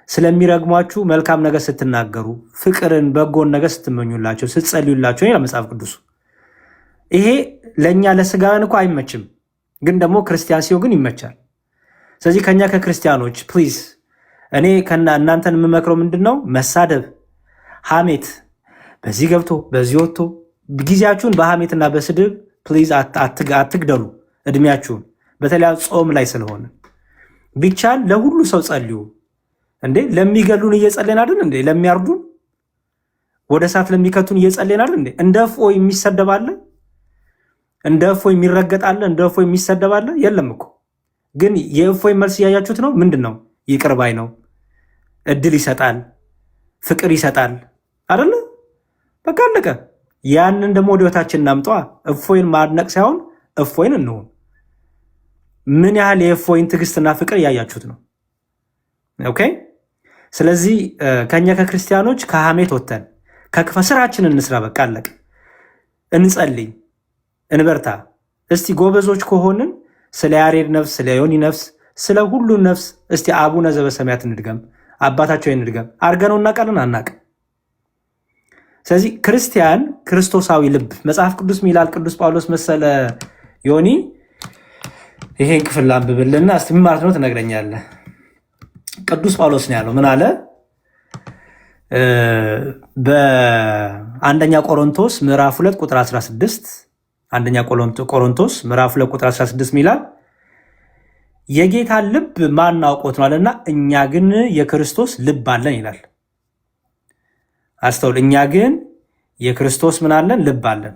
ስለሚረግሟችሁ መልካም ነገር ስትናገሩ፣ ፍቅርን በጎን ነገር ስትመኙላቸው፣ ስትጸልዩላቸው ይላል መጽሐፍ ቅዱሱ። ይሄ ለእኛ ለስጋን እኮ አይመችም፣ ግን ደግሞ ክርስቲያን ሲሆን ግን ይመቻል። ስለዚህ ከኛ ከክርስቲያኖች ፕሊዝ እኔ እናንተን የምመክረው ምንድን ነው? መሳደብ፣ ሐሜት፣ በዚህ ገብቶ በዚህ ወጥቶ ጊዜያችሁን በሐሜትና በስድብ ፕሊዝ አትግደሉ እድሜያችሁን። በተለይ ጾም ላይ ስለሆነ ቢቻል ለሁሉ ሰው ጸልዩ። እንዴ ለሚገሉን እየጸለይን አይደል እንዴ? ለሚያርዱን ወደ እሳት ለሚከቱን እየጸለይን አይደል እንዴ? እንደ እፎይ የሚሰደባለ? እንደ እፎይ የሚረገጣለ? እንደ እፎይ የሚሰደባለ? የለም እኮ። ግን የእፎይ መልስ እያያችሁት ነው። ምንድን ነው? ይቅር ባይ ነው፣ እድል ይሰጣል፣ ፍቅር ይሰጣል አይደለ? በቃ አለቀ። ያንን ደግሞ ወደ ህይወታችን እናምጧ። እፎይን ማድነቅ ሳይሆን እፎይን እንሆን። ምን ያህል የእፎይን ትዕግስትና ፍቅር እያያችሁት ነው። ኦኬ። ስለዚህ ከኛ ከክርስቲያኖች ከሐሜት ወተን ከክፋ ስራችን እንስራ። በቃ አለቀ። እንጸልይ፣ እንበርታ። እስቲ ጎበዞች ከሆንን ስለ ያሬድ ነፍስ፣ ስለ ዮኒ ነፍስ፣ ስለ ሁሉ ነፍስ እስቲ አቡነ ዘበሰማያት እንድገም፣ አባታቸው እንድገም። አርገነው እናውቃለን? አናውቅም። ስለዚህ ክርስቲያን ክርስቶሳዊ ልብ መጽሐፍ ቅዱስ ሚላል ቅዱስ ጳውሎስ መሰለ ዮኒ ይሄን ክፍል ላንብብልና እስቲ ምን ማለት ነው ትነግረኛለህ። ቅዱስ ጳውሎስ ነው ያለው። ምን አለ? በአንደኛ ቆሮንቶስ ምዕራፍ 2 ቁጥር 16 አንደኛ ቆሮንቶስ ምዕራፍ 2 ቁጥር 16 ሚላል የጌታን ልብ ማን አውቆት ነው አለና እኛ ግን የክርስቶስ ልብ አለን ይላል። አስተውል። እኛ ግን የክርስቶስ ምን አለን? ልብ አለን።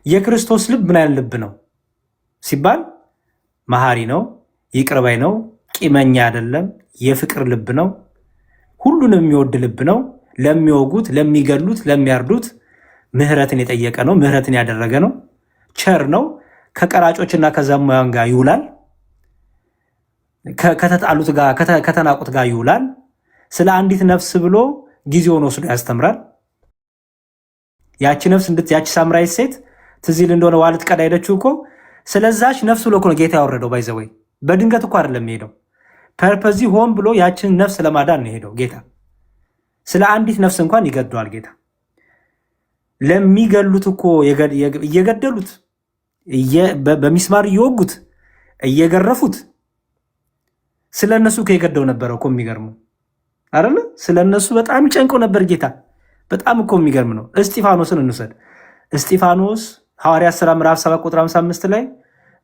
የክርስቶስ ልብ ምን አይነት ልብ ነው ሲባል መሐሪ ነው፣ ይቅር ባይ ነው፣ ቂመኛ አይደለም፣ የፍቅር ልብ ነው፣ ሁሉንም የሚወድ ልብ ነው፣ ለሚወጉት፣ ለሚገሉት፣ ለሚያርዱት ምህረትን የጠየቀ ነው፣ ምህረትን ያደረገ ነው፣ ቸር ነው፣ ከቀራጮችና ከዘማውያን ጋር ይውላል፣ ከተጣሉት ጋር ከተናቁት ጋር ይውላል፣ ስለ አንዲት ነፍስ ብሎ ጊዜውን ወስዶ ያስተምራል። ያቺ ነፍስ ያቺ ሳምራዊት ሴት ትዝ ይል እንደሆነ ውሃ ልትቀዳ ሄደችው እኮ ስለዛች ነፍስ ብሎ እኮ ነው ጌታ ያወረደው። ባይዘወይ በድንገት እኮ አይደለም የሄደው፣ ፐርፐዚ ሆን ብሎ ያችን ነፍስ ለማዳን ነው የሄደው ጌታ። ስለ አንዲት ነፍስ እንኳን ይገደዋል ጌታ። ለሚገሉት እኮ እየገደሉት በሚስማር እየወጉት እየገረፉት ስለ እነሱ እኮ የገደው ነበረው እኮ። የሚገርመው አይደለ? ስለ እነሱ በጣም ይጨንቀው ነበር ጌታ። በጣም እኮ የሚገርም ነው። እስጢፋኖስን እንውሰድ። እስጢፋኖስ ሐዋርያት ሥራ ምዕራፍ 7 ቁጥር 55 ላይ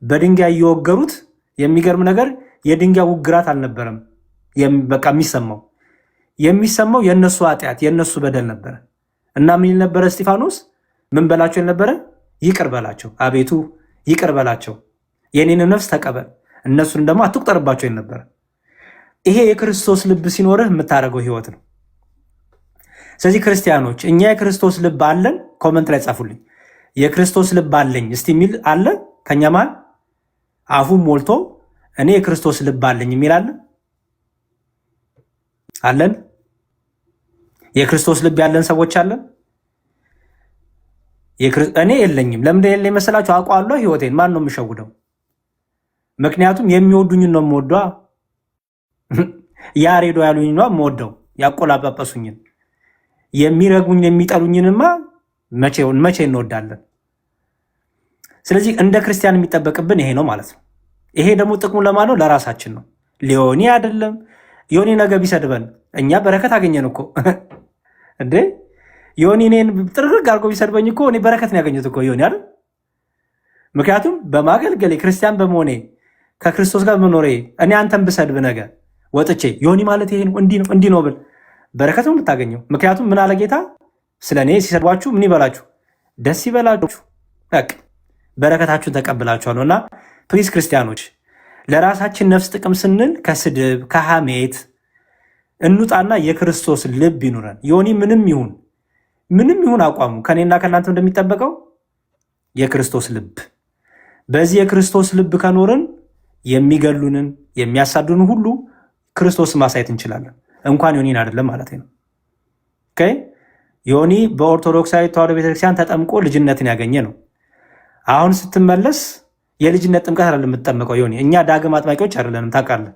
በድንጋይ እየወገሩት የሚገርም ነገር የድንጋይ ውግራት አልነበረም። በቃ የሚሰማው የእነሱ ኃጢአት የእነሱ በደል ነበረ። እና ምን ይል ነበረ እስጢፋኖስ? ምን በላቸው ነበረ? ይቅር በላቸው፣ አቤቱ ይቅር በላቸው፣ የኔን ነፍስ ተቀበል፣ እነሱን ደግሞ አትቁጠርባቸው ይል ነበረ። ይሄ የክርስቶስ ልብ ሲኖርህ የምታደርገው ህይወት ነው። ስለዚህ ክርስቲያኖች እኛ የክርስቶስ ልብ አለን። ኮመንት ላይ ጻፉልኝ። የክርስቶስ ልብ አለኝ እስቲ የሚል አለ ከኛ መሃል? አፉን ሞልቶ እኔ የክርስቶስ ልብ አለኝ የሚል አለ? አለን? የክርስቶስ ልብ ያለን ሰዎች አለን? እኔ የለኝም። ለምንድን የለኝ መሰላችሁ? አውቀዋለሁ ህይወቴን። ማን ነው የምሸውደው? ምክንያቱም የሚወዱኝን ነው የምወደዋ። ያሬዶ ያሉኝ ነው የምወደው፣ ያቆላጳጳሱኝን። የሚረጉኝ የሚጠሉኝንማ መቼ እንወዳለን? ስለዚህ እንደ ክርስቲያን የሚጠበቅብን ይሄ ነው ማለት ነው። ይሄ ደግሞ ጥቅሙ ለማን ነው? ለራሳችን ነው። ሊዮኒ አይደለም። ዮኒ ነገ ቢሰድበን እኛ በረከት አገኘን እኮ እንዴ። ዮኒ እኔን ጥርግርግ አድርጎ ቢሰድበኝ እኮ እኔ በረከት ነው ያገኘሁት እኮ ዮኒ አይደል? ምክንያቱም በማገልገሌ ክርስቲያን በመሆኔ ከክርስቶስ ጋር በመኖሬ እኔ አንተን ብሰድብ ነገ ወጥቼ ዮኒ ማለት ይሄ ነው እንዲህ ነው ብል በረከት ነው የምታገኘው። ምክንያቱም ምን አለ ጌታ? ስለ እኔ ሲሰድቧችሁ ምን ይበላችሁ? ደስ ይበላችሁ። በቃ በረከታችሁን ተቀብላችኋል። እና ፕሊዝ ክርስቲያኖች ለራሳችን ነፍስ ጥቅም ስንል ከስድብ ከሐሜት እንውጣና የክርስቶስ ልብ ይኑረን። ዮኒ ምንም ይሁን አቋሙ ከኔና ከእናንተ እንደሚጠበቀው የክርስቶስ ልብ። በዚህ የክርስቶስ ልብ ከኖርን የሚገሉንን የሚያሳዱን ሁሉ ክርስቶስን ማሳየት እንችላለን። እንኳን ዮኒን አይደለም ማለት ነው። ዮኒ በኦርቶዶክሳዊ ተዋሕዶ ቤተክርስቲያን ተጠምቆ ልጅነትን ያገኘ ነው። አሁን ስትመለስ የልጅነት ጥምቀት አይደለም የምትጠመቀው ዮኒ። እኛ ዳግም አጥማቂዎች አይደለንም ታውቃለህ።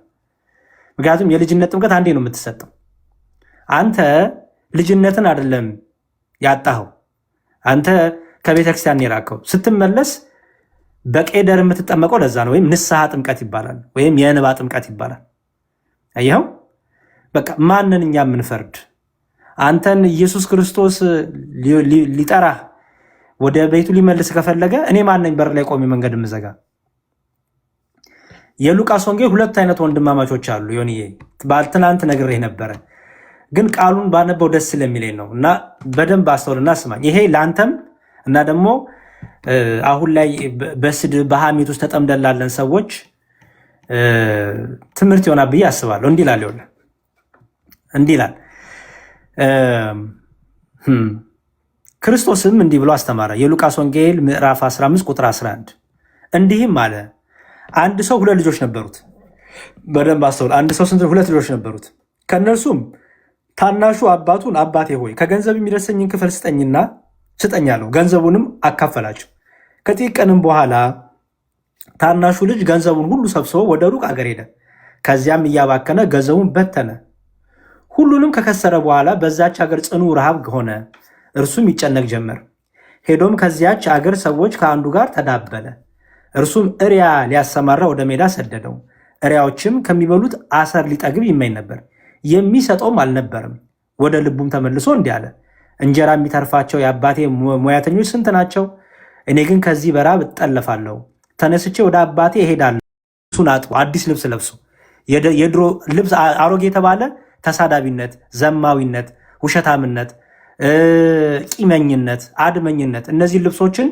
ምክንያቱም የልጅነት ጥምቀት አንዴ ነው የምትሰጠው። አንተ ልጅነትን አይደለም ያጣኸው፣ አንተ ከቤተክርስቲያን የራቀው። ስትመለስ በቄደር የምትጠመቀው ለዛ ነው። ወይም ንስሐ ጥምቀት ይባላል፣ ወይም የእንባ ጥምቀት ይባላል። አየኸው? በቃ ማንን እኛ የምንፈርድ? አንተን ኢየሱስ ክርስቶስ ሊጠራህ ወደ ቤቱ ሊመልስ ከፈለገ እኔ ማነኝ በር ላይ ቆሜ መንገድ የምዘጋ? የሉቃስ ወንጌል 2 አይነት ወንድማማቾች አሉ። ዮኒዬ ትናንት ነግሬህ ነበረ፣ ግን ቃሉን ባነበው ደስ ስለሚለኝ ነው። እና በደንብ አስተውልና ስማኝ። ይሄ ለአንተም እና ደግሞ አሁን ላይ በስድብ በሐሜት ውስጥ ተጠምደላለን ሰዎች ትምህርት ይሆናል ብዬ አስባለሁ። እንዲህ ይላል ክርስቶስም እንዲህ ብሎ አስተማረ። የሉቃስ ወንጌል ምዕራፍ 15 ቁጥር 11 እንዲህም አለ፣ አንድ ሰው 2 ልጆች ነበሩት። በደንብ አስተውል። አንድ ሰው 2 ልጆች ነበሩት። ከእነርሱም ታናሹ አባቱን አባቴ ሆይ ከገንዘብ የሚደርሰኝን ክፍል ስጠኝ አለው። ገንዘቡንም አካፈላቸው። ከጥቂት ቀንም በኋላ ታናሹ ልጅ ገንዘቡን ሁሉ ሰብስቦ ወደ ሩቅ አገር ሄደ። ከዚያም እያባከነ ገንዘቡን በተነ። ሁሉንም ከከሰረ በኋላ በዛች ሀገር ጽኑ ረሃብ ሆነ። እርሱም ይጨነቅ ጀመር። ሄዶም ከዚያች አገር ሰዎች ከአንዱ ጋር ተዳበለ። እርሱም እሪያ ሊያሰማራ ወደ ሜዳ ሰደደው። እሪያዎችም ከሚበሉት አሰር ሊጠግብ ይመኝ ነበር፣ የሚሰጠውም አልነበረም። ወደ ልቡም ተመልሶ እንዲህ አለ፣ እንጀራ የሚተርፋቸው የአባቴ ሙያተኞች ስንት ናቸው? እኔ ግን ከዚህ በራብ እጠለፋለሁ። ተነስቼ ወደ አባቴ እሄዳለሁ። ልብሱን አጥቦ አዲስ ልብስ ለብሶ፣ የድሮ ልብስ አሮጌ የተባለ ተሳዳቢነት፣ ዘማዊነት፣ ውሸታምነት፣ ቂመኝነት፣ አድመኝነት፣ እነዚህ ልብሶችን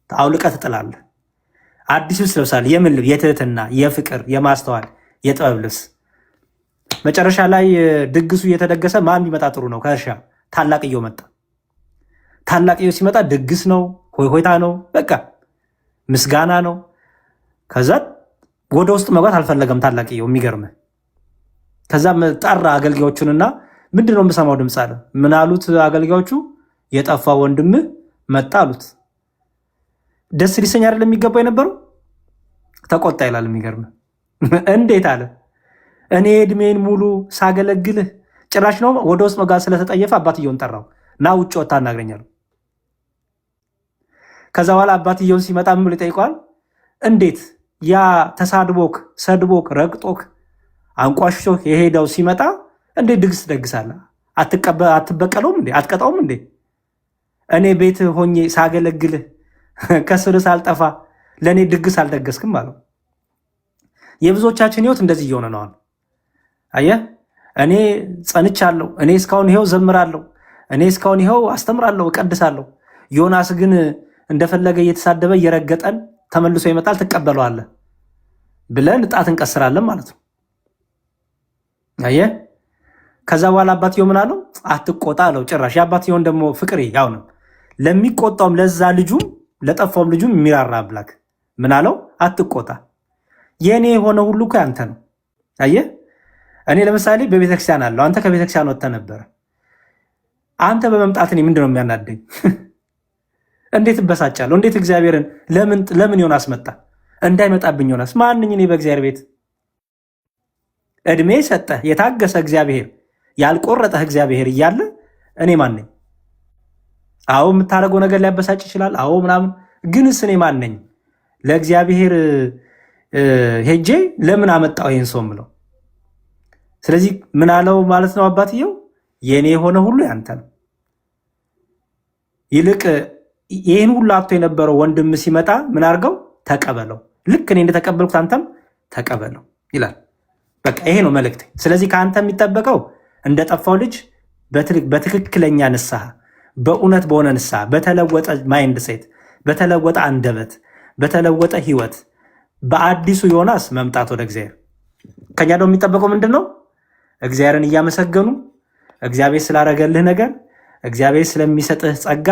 አውልቀህ ትጥላለህ። አዲስ ልብስ ለብሳለህ። የምን ልብስ? የትህትና፣ የፍቅር፣ የማስተዋል፣ የጥበብ ልብስ። መጨረሻ ላይ ድግሱ እየተደገሰ ማን ቢመጣ ጥሩ ነው? ከእርሻ ታላቅየው መጣ። ታላቅየው ሲመጣ ድግስ ነው፣ ሆይሆይታ ነው፣ በቃ ምስጋና ነው። ከዛ ወደ ውስጥ መግባት አልፈለገም ታላቅየው። የሚገርምህ ከዛ ጠራ አገልጋዮቹንና ምንድን ነው የምሰማው ድምፅ አለ። ምን አሉት አገልጋዮቹ? የጠፋ ወንድምህ መጣ አሉት። ደስ ሊሰኝ አይደለም የሚገባው የነበረው? ተቆጣ ይላል። የሚገርምህ እንዴት አለ። እኔ እድሜን ሙሉ ሳገለግልህ ጭራሽ ነው ወደ ውስጥ መግባት ስለተጠየፈ አባትየውን ጠራው። ና ውጭ ወጥታ እናግረኛለሁ። ከዛ በኋላ አባትየውን ሲመጣ ምን ብሎ ይጠይቀዋል? እንዴት ያ ተሳድቦክ፣ ሰድቦክ፣ ረግጦክ፣ አንቋሽሾክ የሄደው ሲመጣ እንዴት ድግስ ትደግሳለህ? አትበቀለውም እንዴ? አትቀጣውም እንዴ? እኔ ቤት ሆኜ ሳገለግልህ ከስር ሳልጠፋ ለእኔ ድግስ አልደገስክም አለው። የብዙዎቻችን ህይወት እንደዚህ እየሆነ ነዋል። አየህ፣ እኔ ጸንቻለሁ፣ እኔ እስካሁን ይኸው ዘምራለሁ፣ እኔ እስካሁን ይኸው አስተምራለሁ፣ እቀድሳለሁ። ዮናስ ግን እንደፈለገ እየተሳደበ እየረገጠን ተመልሶ ይመጣል፣ ትቀበለዋለህ ብለን ጣት እንቀስራለን ማለት ነው። አየህ፣ ከዛ በኋላ አባትየው ምን አለው? አትቆጣ አለው። ጭራሽ የአባትየውን ደግሞ ፍቅር ያው ነው። ለሚቆጣውም ለዛ ልጁም ለጠፋውም ልጁም የሚራራ አምላክ ምን አለው? አትቆጣ፣ የእኔ የሆነ ሁሉ እኮ ያንተ ነው። አየህ፣ እኔ ለምሳሌ በቤተክርስቲያን አለው፣ አንተ ከቤተክርስቲያን ወጥተህ ነበረ። አንተ በመምጣት እኔ ምንድን ነው የሚያናደኝ? እንዴት እበሳጫለሁ? እንዴት እግዚአብሔርን ለምን ዮናስ መጣ? እንዳይመጣብኝ ዮናስ ማንኝ? እኔ በእግዚአብሔር ቤት እድሜ ሰጠህ የታገሰ እግዚአብሔር፣ ያልቆረጠህ እግዚአብሔር እያለ እኔ ማን ነኝ? አዎ የምታደርገው ነገር ሊያበሳጭ ይችላል። አዎ ምናምን፣ ግንስ እኔ ማን ነኝ? ለእግዚአብሔር ሄጄ ለምን አመጣው ይህን ሰው ምለው? ስለዚህ ምን አለው ማለት ነው አባትየው? የእኔ የሆነ ሁሉ ያንተ ነው። ይልቅ ይህን ሁሉ አጥቶ የነበረው ወንድም ሲመጣ ምን አድርገው? ተቀበለው። ልክ እኔ እንደተቀበልኩት አንተም ተቀበለው ይላል። በቃ ይሄ ነው መልእክት። ስለዚህ ከአንተ የሚጠበቀው እንደጠፋው ልጅ በትክክለኛ ንስሐ፣ በእውነት በሆነ ንስሐ፣ በተለወጠ ማይንድ ሴት፣ በተለወጠ አንደበት፣ በተለወጠ ህይወት፣ በአዲሱ ዮናስ መምጣት ወደ እግዚአብሔር። ከኛ ደግሞ የሚጠበቀው ምንድን ነው? እግዚአብሔርን እያመሰገኑ፣ እግዚአብሔር ስላረገልህ ነገር፣ እግዚአብሔር ስለሚሰጥህ ጸጋ፣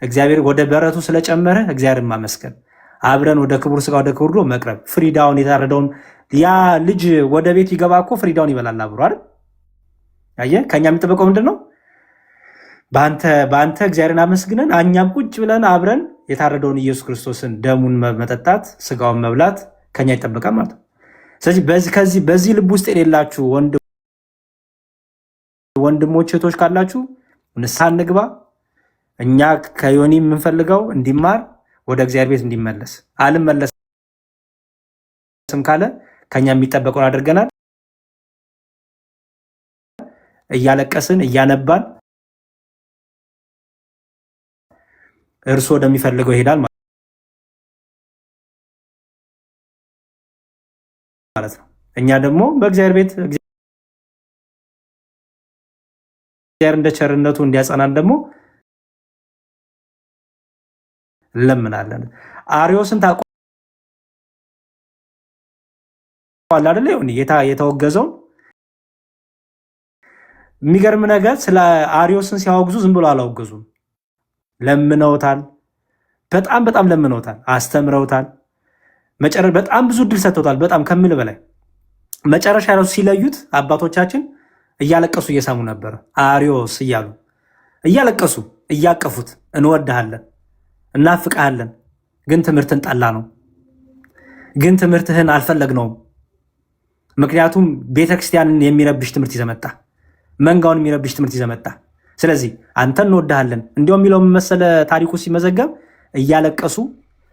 እግዚአብሔር ወደ በረቱ ስለጨመረ እግዚአብሔርን ማመስገን፣ አብረን ወደ ክቡር ስጋ ወደ ክቡር ዶ መቅረብ። ፍሪዳውን የታረደውን ያ ልጅ ወደ ቤቱ ይገባ እኮ ፍሪዳውን ይበላል አብሮ አይደል? አየህ፣ ከኛ የሚጠበቀው ምንድን ነው? በአንተ እግዚአብሔርን አመስግነን እኛም ቁጭ ብለን አብረን የታረደውን ኢየሱስ ክርስቶስን ደሙን መጠጣት፣ ስጋውን መብላት ከኛ ይጠበቃል ማለት ነው። ስለዚህ በዚህ ልብ ውስጥ የሌላችሁ ወንድሞች እህቶች ካላችሁ ንስሐ እንግባ። እኛ ከዮኒ የምንፈልገው እንዲማር፣ ወደ እግዚአብሔር ቤት እንዲመለስ። አልመለስም ካለ ከኛ የሚጠበቀውን አድርገናል። እያለቀስን እያነባን እርሱ ወደሚፈልገው ይሄዳል ማለት ነው። እኛ ደግሞ በእግዚአብሔር ቤት እግዚአብሔር እንደ ቸርነቱ እንዲያጸናን ደግሞ እንለምናለን። አርዮስን ታውቀዋለህ አይደል? የተወገዘው የሚገርም ነገር፣ ስለ አርዮስን ሲያወግዙ ዝም ብሎ አላወገዙም። ለምነውታል፣ በጣም ለምነውታል፣ አስተምረውታል፣ በጣም ብዙ እድል ሰጥተውታል። በጣም ከምል በላይ መጨረሻ ነው ሲለዩት አባቶቻችን እያለቀሱ እየሳሙ ነበር። አርዮስ እያሉ እያለቀሱ እያቀፉት፣ እንወድሃለን፣ እናፍቅሃለን፣ ግን ትምህርትን ጠላ ነው፣ ግን ትምህርትህን አልፈለግነውም። ምክንያቱም ቤተክርስቲያንን የሚረብሽ ትምህርት ይዘመጣ፣ መንጋውን የሚረብሽ ትምህርት ይዘመጣ፣ ስለዚህ አንተ እንወድሃለን እንዲያውም የሚለው መሰለ ታሪኩ ሲመዘገብ እያለቀሱ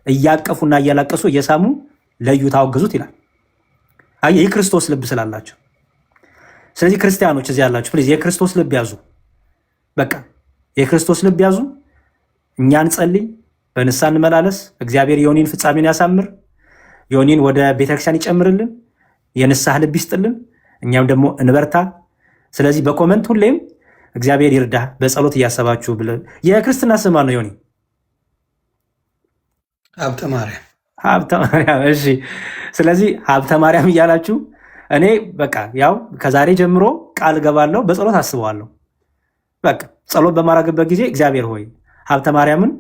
እያቀፉና እያላቀሱ እየሳሙ ለዩት አወገዙት ይላል። አየህ የክርስቶስ ልብ ስላላቸው። ስለዚህ ክርስቲያኖች እዚህ ያላችሁ ፕሊዝ የክርስቶስ ልብ ያዙ። በቃ የክርስቶስ ልብ ያዙ። እኛ እንጸልይ፣ በንስሐ እንመላለስ። እግዚአብሔር ዮኒን ፍጻሜን ያሳምር፣ ዮኒን ወደ ቤተክርስቲያን ይጨምርልን፣ የንስሐ ልብ ይስጥልን። እኛም ደግሞ እንበርታ። ስለዚህ በኮመንት ሁሌም እግዚአብሔር ይርዳ በጸሎት እያሰባችሁ ብለ የክርስትና ስማ ነው ዮኒ ሀብተ ማርያም ሀብተ ማርያም። እሺ ስለዚህ ሀብተ ማርያም እያላችሁ እኔ በቃ ያው ከዛሬ ጀምሮ ቃል ገባለሁ፣ በጸሎት አስበዋለሁ። በቃ ጸሎት በማራግበት ጊዜ እግዚአብሔር ሆይ ሀብተ ማርያምን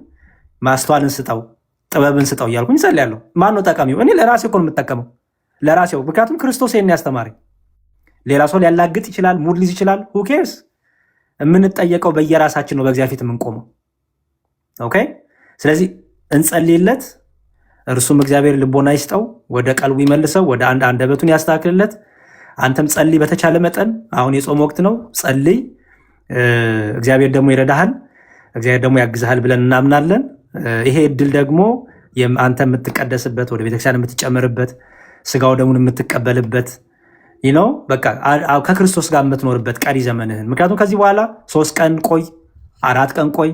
ማስተዋልን ስጠው፣ ጥበብን ስጠው እያልኩኝ እጸልያለሁ። ማን ነው ጠቃሚው? እኔ ለራሴ እኮ ነው የምጠቀመው ለራሴው። ምክንያቱም ክርስቶስ ይሄን ያስተማረኝ። ሌላ ሰው ሊያላግጥ ይችላል፣ ሙድ ሊዝ ይችላል። ሁ ኬርስ? የምንጠየቀው በየራሳችን ነው፣ በእግዚአብሔር ፊት የምንቆመው። ኦኬ። ስለዚህ እንጸልይለት፣ እርሱም እግዚአብሔር ልቦና ይስጠው፣ ወደ ቀልቡ ይመልሰው፣ ወደ አንደበቱን ያስተካክልለት። አንተም ጸልይ በተቻለ መጠን። አሁን የጾም ወቅት ነው፣ ጸልይ። እግዚአብሔር ደግሞ ይረዳሃል፣ እግዚአብሔር ደግሞ ያግዝሃል ብለን እናምናለን። ይሄ እድል ደግሞ አንተ የምትቀደስበት፣ ወደ ቤተክርስቲያን የምትጨምርበት፣ ስጋው ደሙን የምትቀበልበት ነው። በቃ ከክርስቶስ ጋር የምትኖርበት ቀሪ ዘመንህን። ምክንያቱም ከዚህ በኋላ 3 ቀን ቆይ፣ 4 ቀን ቆይ፣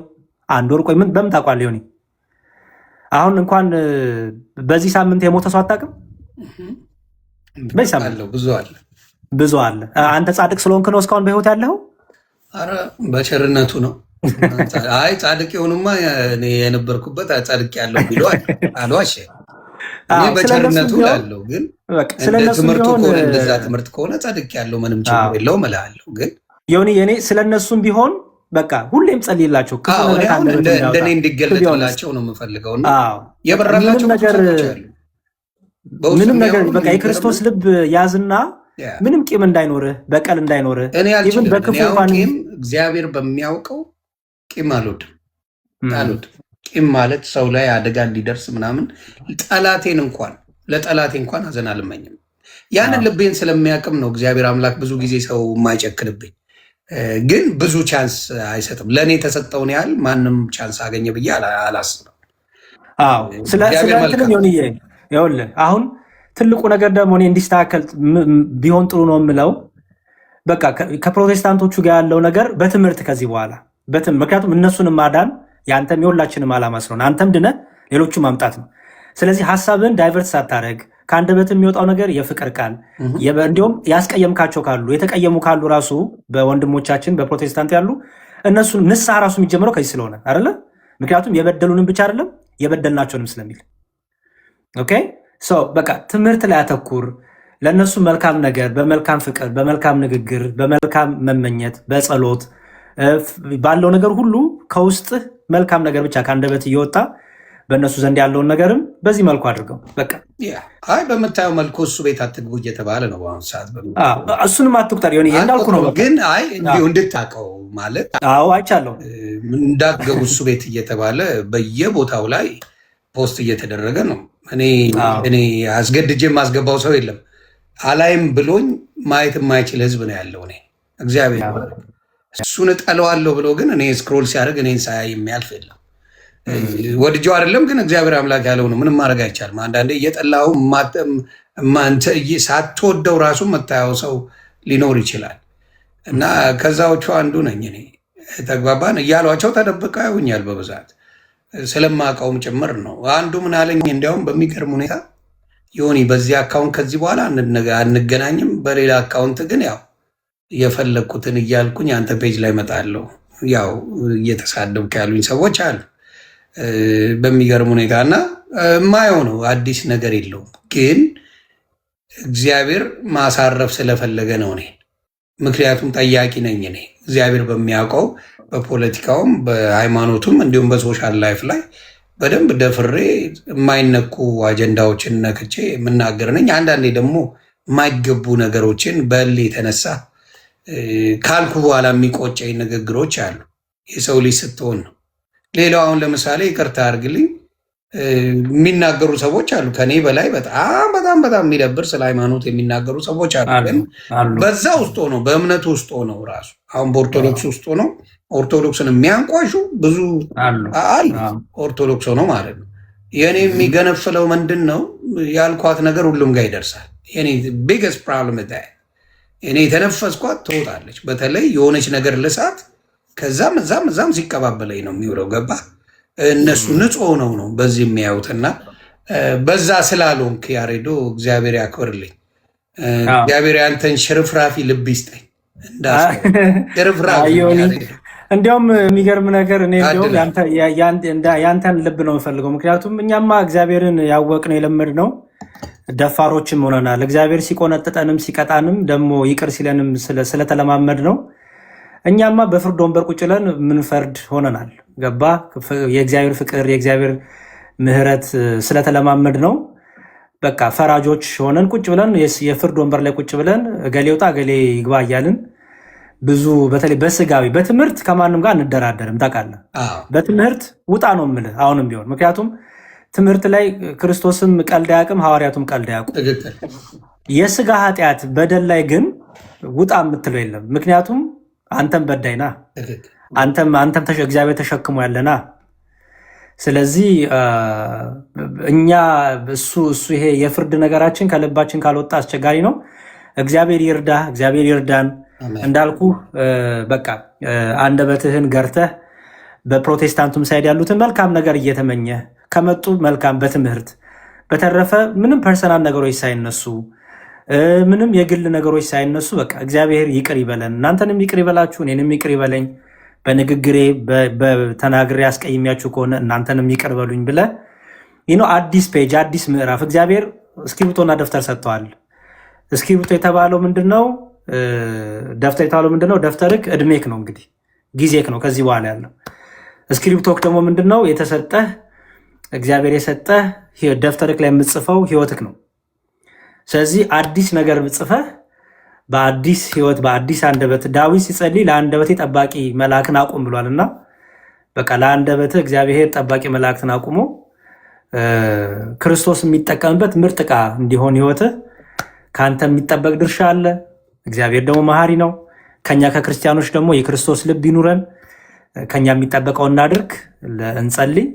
1 ወር ቆይ፣ በምን ታውቃለህ ሆኒ? አሁን እንኳን በዚህ ሳምንት የሞተ ሰው አታውቅም። በዚህ ሳምንት ብዙ አለ። አንተ ጻድቅ ስለሆንክ ነው እስካሁን በህይወት ያለኸው? ኧረ በቸርነቱ ነው። አይ ጻድቅ የሆኑማ እኔ የነበርኩበት ጻድቅ ያለው ቢሉ አልዋሸ። እኔ በቸርነቱ ላለው ግን ትምህርቱ ከሆነ እንደዛ ትምህርት ከሆነ ጻድቅ ያለው ምንም ችግር የለውም እላለሁ። ግን የኔ ስለነሱም ቢሆን በቃ ሁሌም ጸልይላቸው፣ እንደኔ እንዲገለጥላቸው ነው የምፈልገው። የበራላቸው ምንም ነገር በቃ የክርስቶስ ልብ ያዝና ምንም ቂም እንዳይኖርህ፣ በቀል እንዳይኖርህ። እኔ አልችልም። ቂም እግዚአብሔር በሚያውቀው ቂም አልወድም። ቂም ማለት ሰው ላይ አደጋ እንዲደርስ ምናምን ለጠላቴ እንኳን ሀዘን አልመኝም። ያንን ልቤን ስለሚያቅም ነው እግዚአብሔር አምላክ ብዙ ጊዜ ሰው የማይጨክንብኝ። ግን ብዙ ቻንስ አይሰጥም። ለእኔ የተሰጠውን ያህል ማንም ቻንስ አገኘ ብዬ አላስብም። ስለእንትንም ይኸውልህ አሁን ትልቁ ነገር ደግሞ እኔ እንዲስተካከል ቢሆን ጥሩ ነው የምለው በቃ ከፕሮቴስታንቶቹ ጋር ያለው ነገር በትምህርት ከዚህ በኋላ ምክንያቱም እነሱንም ማዳን የአንተም የሁላችንም ዓላማ ስለሆነ አንተም ድነ ሌሎቹ ማምጣት ነው። ስለዚህ ሀሳብን ዳይቨርት ሳታደርግ ከአንደበት የሚወጣው ነገር የፍቅር ቃል እንዲሁም ያስቀየምካቸው ካሉ የተቀየሙ ካሉ ራሱ በወንድሞቻችን በፕሮቴስታንት ያሉ እነሱን ንስሐ ራሱ የሚጀምረው ከዚህ ስለሆነ አይደለ? ምክንያቱም የበደሉንም ብቻ አይደለም የበደልናቸውንም ስለሚል ኦኬ። በቃ ትምህርት ላይ አተኩር። ለእነሱ መልካም ነገር በመልካም ፍቅር፣ በመልካም ንግግር፣ በመልካም መመኘት፣ በጸሎት ባለው ነገር ሁሉ ከውስጥህ መልካም ነገር ብቻ ከአንደበት እየወጣ በእነሱ ዘንድ ያለውን ነገርም በዚህ መልኩ አድርገው። በቃ አይ በምታየው መልኩ እሱ ቤት አትግቡ እየተባለ ነው በአሁኑ ሰዓት። እሱንም አትቁጠር ሆን እንዳልኩ ነው። ግን አይ እንዲሁ እንድታውቀው ማለት አይቻለሁ። እንዳትገቡ እሱ ቤት እየተባለ በየቦታው ላይ ፖስት እየተደረገ ነው። እኔ አስገድጄ የማስገባው ሰው የለም። አላይም ብሎኝ ማየት የማይችል ህዝብ ነው ያለው። እኔ እግዚአብሔር እሱን እጠለዋለሁ ብሎ ግን እኔ ስክሮል ሲያደርግ እኔን ሳያይ የሚያልፍ የለም። ወድጀው አይደለም ግን እግዚአብሔር አምላክ ያለው ነው። ምንም ማድረግ አይቻልም። አንዳንዴ እየጠላው ሳትወደው ራሱ መታየው ሰው ሊኖር ይችላል እና ከዛዎቹ አንዱ ነኝ እኔ። ተግባባን እያሏቸው ተደብቀው ያውኛል በብዛት ስለማውቀውም ጭምር ነው። አንዱ ምን አለኝ እንዲያውም በሚገርም ሁኔታ ዮኒ በዚህ አካውንት ከዚህ በኋላ አንገናኝም፣ በሌላ አካውንት ግን ያው የፈለግኩትን እያልኩኝ አንተ ፔጅ ላይ መጣለሁ። ያው እየተሳደብክ ያሉኝ ሰዎች አሉ በሚገርም ሁኔታ እና የማየው ነው። አዲስ ነገር የለውም ግን እግዚአብሔር ማሳረፍ ስለፈለገ ነው እኔ። ምክንያቱም ጠያቂ ነኝ እኔ እግዚአብሔር በሚያውቀው በፖለቲካውም በሃይማኖቱም እንዲሁም በሶሻል ላይፍ ላይ በደንብ ደፍሬ የማይነኩ አጀንዳዎችን ነክቼ የምናገር ነኝ። አንዳንዴ ደግሞ የማይገቡ ነገሮችን በል የተነሳ ካልኩ በኋላ የሚቆጨኝ ንግግሮች አሉ። የሰው ልጅ ስትሆን ነው። ሌላው አሁን ለምሳሌ ይቅርታ አድርግልኝ የሚናገሩ ሰዎች አሉ። ከኔ በላይ በጣም በጣም በጣም የሚደብር ስለ ሃይማኖት የሚናገሩ ሰዎች አሉ። ግን በዛ ውስጥ ሆነው በእምነቱ ውስጥ ሆነው ራሱ አሁን በኦርቶዶክስ ውስጥ ሆነው ኦርቶዶክስን የሚያንቋሹ ብዙ አሉ። ኦርቶዶክስ ሆነው ማለት ነው። የኔ የሚገነፍለው ምንድን ነው ያልኳት ነገር ሁሉም ጋር ይደርሳል። የኔ ቢግስት ፕሮብለም እኔ የተነፈስኳት ትወጣለች። በተለይ የሆነች ነገር ልሳት ከዛም እዛም ሲቀባበለኝ ነው የሚውለው። ገባ እነሱ ንጹህ ሆነው ነው በዚህ የሚያዩትና በዛ ስላልሆንክ ያሬዶ እግዚአብሔር ያክብርልኝ። እግዚአብሔር ያንተን ሽርፍራፊ ልብ ይስጠኝ። ሽርፍራፊ እንዲያውም የሚገርም ነገር እኔ ያንተን ልብ ነው የምፈልገው። ምክንያቱም እኛማ እግዚአብሔርን ያወቅነው የለመድነው ደፋሮችም ሆነናል። እግዚአብሔር ሲቆነጥጠንም ሲቀጣንም ደግሞ ይቅር ሲለንም ስለተለማመድ ነው። እኛማ በፍርድ ወንበር ቁጭ ብለን ምንፈርድ ሆነናል። ገባ የእግዚአብሔር ፍቅር የእግዚአብሔር ምሕረት ስለተለማመድ ነው። በቃ ፈራጆች ሆነን ቁጭ ብለን የፍርድ ወንበር ላይ ቁጭ ብለን እገሌ ውጣ እገሌ ይግባ እያልን ብዙ በተለይ በስጋዊ በትምህርት ከማንም ጋር እንደራደርም ታውቃለህ። በትምህርት ውጣ ነው የምልህ አሁንም ቢሆን ምክንያቱም ትምህርት ላይ ክርስቶስም ቀልድ አያውቅም፣ ሐዋርያቱም ቀልድ አያውቁም። የስጋ ኃጢአት በደል ላይ ግን ውጣ የምትለው የለም። ምክንያቱም አንተም በዳይና አንተም እግዚአብሔር ተሸክሞ ያለና። ስለዚህ እኛ እሱ ይሄ የፍርድ ነገራችን ከልባችን ካልወጣ አስቸጋሪ ነው። እግዚአብሔር ይርዳ፣ እግዚአብሔር ይርዳን። እንዳልኩ በቃ አንደበትህን ገርተህ በፕሮቴስታንቱም ሳይድ ያሉትን መልካም ነገር እየተመኘ ከመጡ መልካም በትምህርት በተረፈ ምንም ፐርሰናል ነገሮች ሳይነሱ ምንም የግል ነገሮች ሳይነሱ በቃ እግዚአብሔር ይቅር ይበለን፣ እናንተንም ይቅር ይበላችሁ፣ እኔንም ይቅር ይበለኝ፣ በንግግሬ በተናግሬ አስቀይሚያችሁ ከሆነ እናንተንም ይቅር በሉኝ ብለህ አዲስ ፔጅ አዲስ ምዕራፍ እግዚአብሔር እስክሪብቶና ደብተር ሰጥተዋል። እስክሪብቶ የተባለው ምንድነው? ደብተር የተባለው ምንድነው? ደብተርክ እድሜክ ነው እንግዲህ ጊዜክ ነው ከዚህ በኋላ ያለው። እስክሪብቶክ ደግሞ ምንድነው? የተሰጠህ እግዚአብሔር የሰጠህ ደብተርክ ላይ የምትጽፈው ህይወትክ ነው። ስለዚህ አዲስ ነገር ጽፈህ በአዲስ ህይወት በአዲስ አንደበት ዳዊት ሲጸልይ ለአንደበቴ ጠባቂ መልአክን አቁም ብሏልና በቃ ለአንደበትህ እግዚአብሔር ጠባቂ መልአክን አቁሞ ክርስቶስ የሚጠቀምበት ምርጥ ዕቃ እንዲሆን ህይወትህ ከአንተ የሚጠበቅ ድርሻ አለ። እግዚአብሔር ደግሞ መሐሪ ነው። ከኛ ከክርስቲያኖች ደግሞ የክርስቶስ ልብ ይኑረን። ከኛ የሚጠበቀው እናድርግ፣ እንጸልይ።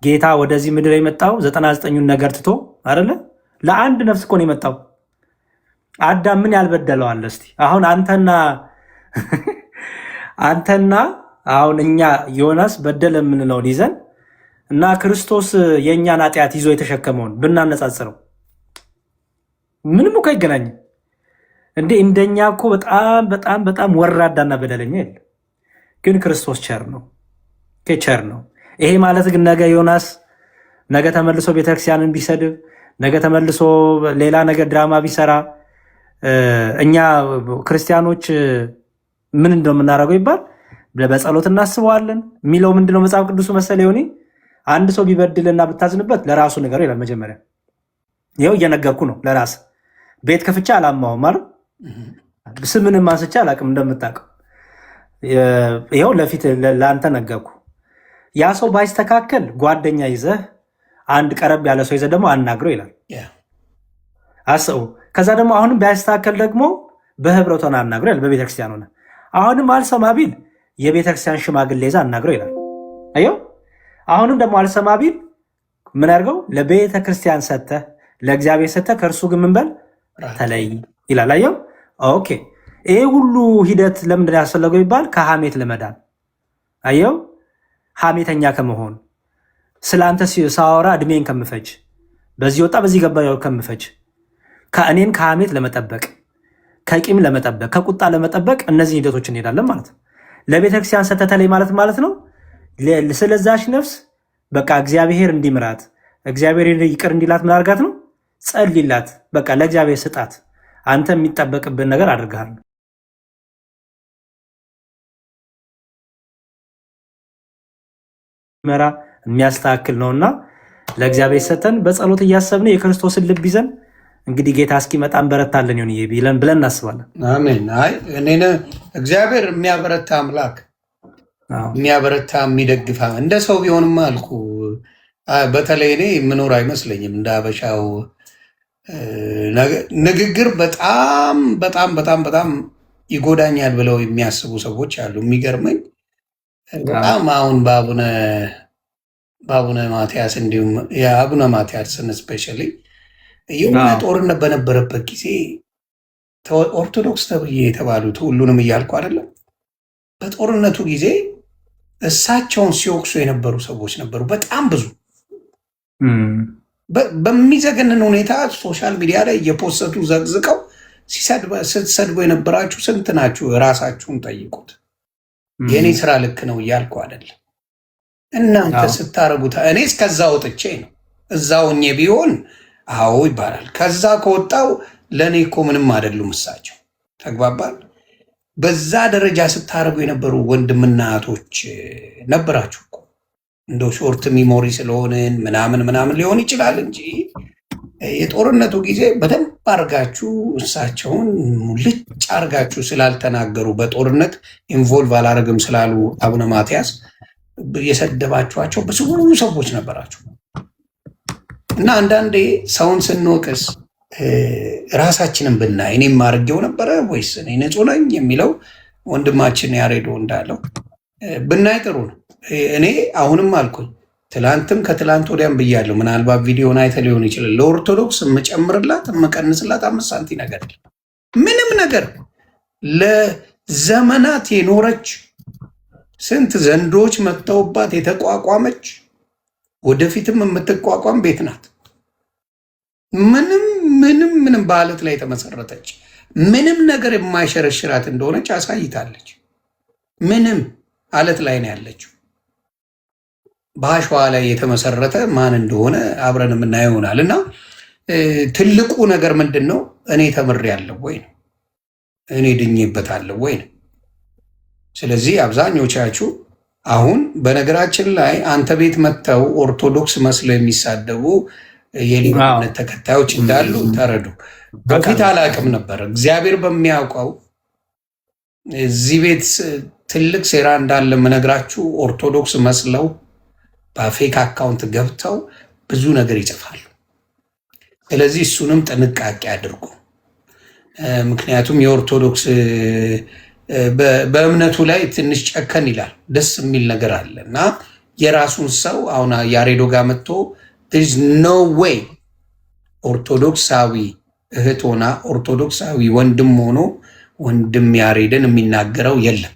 ጌታ ወደዚህ ምድር የመጣው 99ኙን ነገር ትቶ አይደለ? ለአንድ ነፍስ እኮ ነው የመጣው። አዳም ምን ያልበደለዋል? እስቲ አሁን አንተና አሁን እኛ ዮናስ በደለ የምንለውን ይዘን እና ክርስቶስ የእኛን ኃጢአት ይዞ የተሸከመውን ብናነጻጽረው ምንም እኮ አይገናኝም። እንደኛ እኮ በጣም በጣም በጣም ወራዳና በደለኛ የለ። ግን ክርስቶስ ቸር ነው፣ ቸር ነው። ይሄ ማለት ግን ነገ ዮናስ ነገ ተመልሶ ቤተክርስቲያንን ቢሰድብ ነገ ተመልሶ ሌላ ነገር ድራማ ቢሰራ እኛ ክርስቲያኖች ምን እንደምናደርገው ይባል በጸሎት እናስበዋለን የሚለው ምንድነው? መጽሐፍ ቅዱሱ መሰለ ይሆኒ አንድ ሰው ቢበድልና ብታዝንበት ለራሱ ነገር ይላል። መጀመሪያ ይኸው እየነገርኩ ነው። ለራስ ቤት ከፍቻ አላማውም አይደል? ስምንም አንስቼ አላቅም እንደምታውቀው። ይኸው ለፊት ለአንተ ነገርኩ። ያ ሰው ባይስተካከል ጓደኛ ይዘህ አንድ ቀረብ ያለ ሰው ይዘህ ደግሞ አናግረው ይላል። አስቡ። ከዛ ደግሞ አሁንም ባይስተካከል ደግሞ በህብረት ሆነ አናግረው ይላል። በቤተክርስቲያን ሆነ አሁንም አልሰማ ቢል የቤተክርስቲያን ሽማግሌ ይዘህ አናግረው ይላል። አየው። አሁንም ደግሞ አልሰማ ቢል ምን አድርገው? ለቤተክርስቲያን ሰተህ ለእግዚአብሔር ሰተህ ከእርሱ ግን ምን በል ተለይ ይላል። አየው። ኦኬ። ይሄ ሁሉ ሂደት ለምንድን ያስፈለገው ይባል? ከሐሜት ለመዳን። አየው። ሐሜተኛ ከመሆን ስለአንተ ሳወራ እድሜን ከምፈጅ በዚህ ወጣ በዚህ ገባ ከምፈጅ ከእኔን ከሐሜት ለመጠበቅ ከቂም ለመጠበቅ ከቁጣ ለመጠበቅ እነዚህ ሂደቶች እንሄዳለን ማለት ነው። ለቤተክርስቲያን ሰተተለይ ማለት ነው። ስለዛች ነፍስ በቃ እግዚአብሔር እንዲምራት እግዚአብሔር ይቅር እንዲላት ምን አድርጋት ነው? ጸልይላት። በቃ ለእግዚአብሔር ስጣት። አንተ የሚጠበቅብን ነገር አድርገሃል። መራ የሚያስተካክል ነውና ለእግዚአብሔር ሰተን በጸሎት እያሰብን የክርስቶስን ልብ ይዘን እንግዲህ ጌታ እስኪመጣ እንበረታለን ይሆን ብለን እናስባለን። አሜን። አይ እኔን እግዚአብሔር የሚያበረታ አምላክ የሚያበረታ የሚደግፋ እንደ ሰው ቢሆንማ አልኩ በተለይ እኔ የምኖር አይመስለኝም እንደ አበሻው ንግግር በጣም በጣም በጣም በጣም ይጎዳኛል ብለው የሚያስቡ ሰዎች አሉ። የሚገርመኝ በጣም አሁን በአቡነ ማትያስ እንዲሁም የአቡነ ማትያስን ስፔሻሊ የሆነ ጦርነት በነበረበት ጊዜ ኦርቶዶክስ ተብዬ የተባሉት ሁሉንም እያልኩ አይደለም፣ በጦርነቱ ጊዜ እሳቸውን ሲወቅሱ የነበሩ ሰዎች ነበሩ። በጣም ብዙ በሚዘገንን ሁኔታ ሶሻል ሚዲያ ላይ እየፖሰቱ ዘግዝቀው ስትሰድቡ የነበራችሁ ስንት ናችሁ? ራሳችሁን ጠይቁት። የእኔ ስራ ልክ ነው እያልኩ አይደለም። እናንተ ስታረጉት እኔ እስከዛ ወጥቼ ነው። እዛው እኔ ቢሆን አዎ ይባላል። ከዛ ከወጣው ለእኔ እኮ ምንም አይደሉም እሳቸው። ተግባባል። በዛ ደረጃ ስታረጉ የነበሩ ወንድምና እህቶች ነበራችሁ እኮ። እንደው ሾርት ሚሞሪ ስለሆንን ምናምን ሊሆን ይችላል እንጂ የጦርነቱ ጊዜ በደንብ አርጋችሁ እሳቸውን ሙልጭ አርጋችሁ ስላልተናገሩ በጦርነት ኢንቮልቭ አላረግም ስላሉ አቡነ ማትያስ የሰደባችኋቸው ብዙ ሰዎች ነበራችሁ። እና አንዳንዴ ሰውን ስንወቅስ ራሳችንን ብናይ እኔም አድርጌው ነበረ ወይስ እኔ ንጹህ ነኝ የሚለው ወንድማችን ያሬዶ እንዳለው ብናይ ጥሩ ነው። እኔ አሁንም አልኩኝ፣ ትላንትም ከትላንት ወዲያም ብያለሁ። ምናልባት ቪዲዮን አይተ ሊሆን ይችላል። ለኦርቶዶክስ የምጨምርላት የምቀንስላት 5 ሳንቲም ነገር ምንም ነገር ለዘመናት የኖረች ስንት ዘንዶች መጥተውባት የተቋቋመች ወደፊትም የምትቋቋም ቤት ናት። ምንም በአለት ላይ የተመሰረተች ምንም ነገር የማይሸረሽራት እንደሆነች አሳይታለች። ምንም አለት ላይ ነው ያለችው። በአሸዋ ላይ የተመሰረተ ማን እንደሆነ አብረን የምናየው ይሆናል። እና ትልቁ ነገር ምንድን ነው? እኔ ተምሬያለሁ ወይ ነው? እኔ ድኜበታለሁ ወይ ነው? ስለዚህ አብዛኞቻችሁ አሁን በነገራችን ላይ አንተ ቤት መጥተው ኦርቶዶክስ መስለው የሚሳደቡ የሌላ እምነት ተከታዮች እንዳሉ ተረዱ። በፊት አላቅም ነበር። እግዚአብሔር በሚያውቀው እዚህ ቤት ትልቅ ሴራ እንዳለ የምነግራችሁ ኦርቶዶክስ መስለው በፌክ አካውንት ገብተው ብዙ ነገር ይጽፋሉ። ስለዚህ እሱንም ጥንቃቄ አድርጉ። ምክንያቱም የኦርቶዶክስ በእምነቱ ላይ ትንሽ ጨከን ይላል። ደስ የሚል ነገር አለ እና የራሱን ሰው አሁን ያሬዶ ጋር መጥቶ ኖ ዌይ ኦርቶዶክሳዊ እህት ሆና ኦርቶዶክሳዊ ወንድም ሆኖ ወንድም ያሬድን የሚናገረው የለም።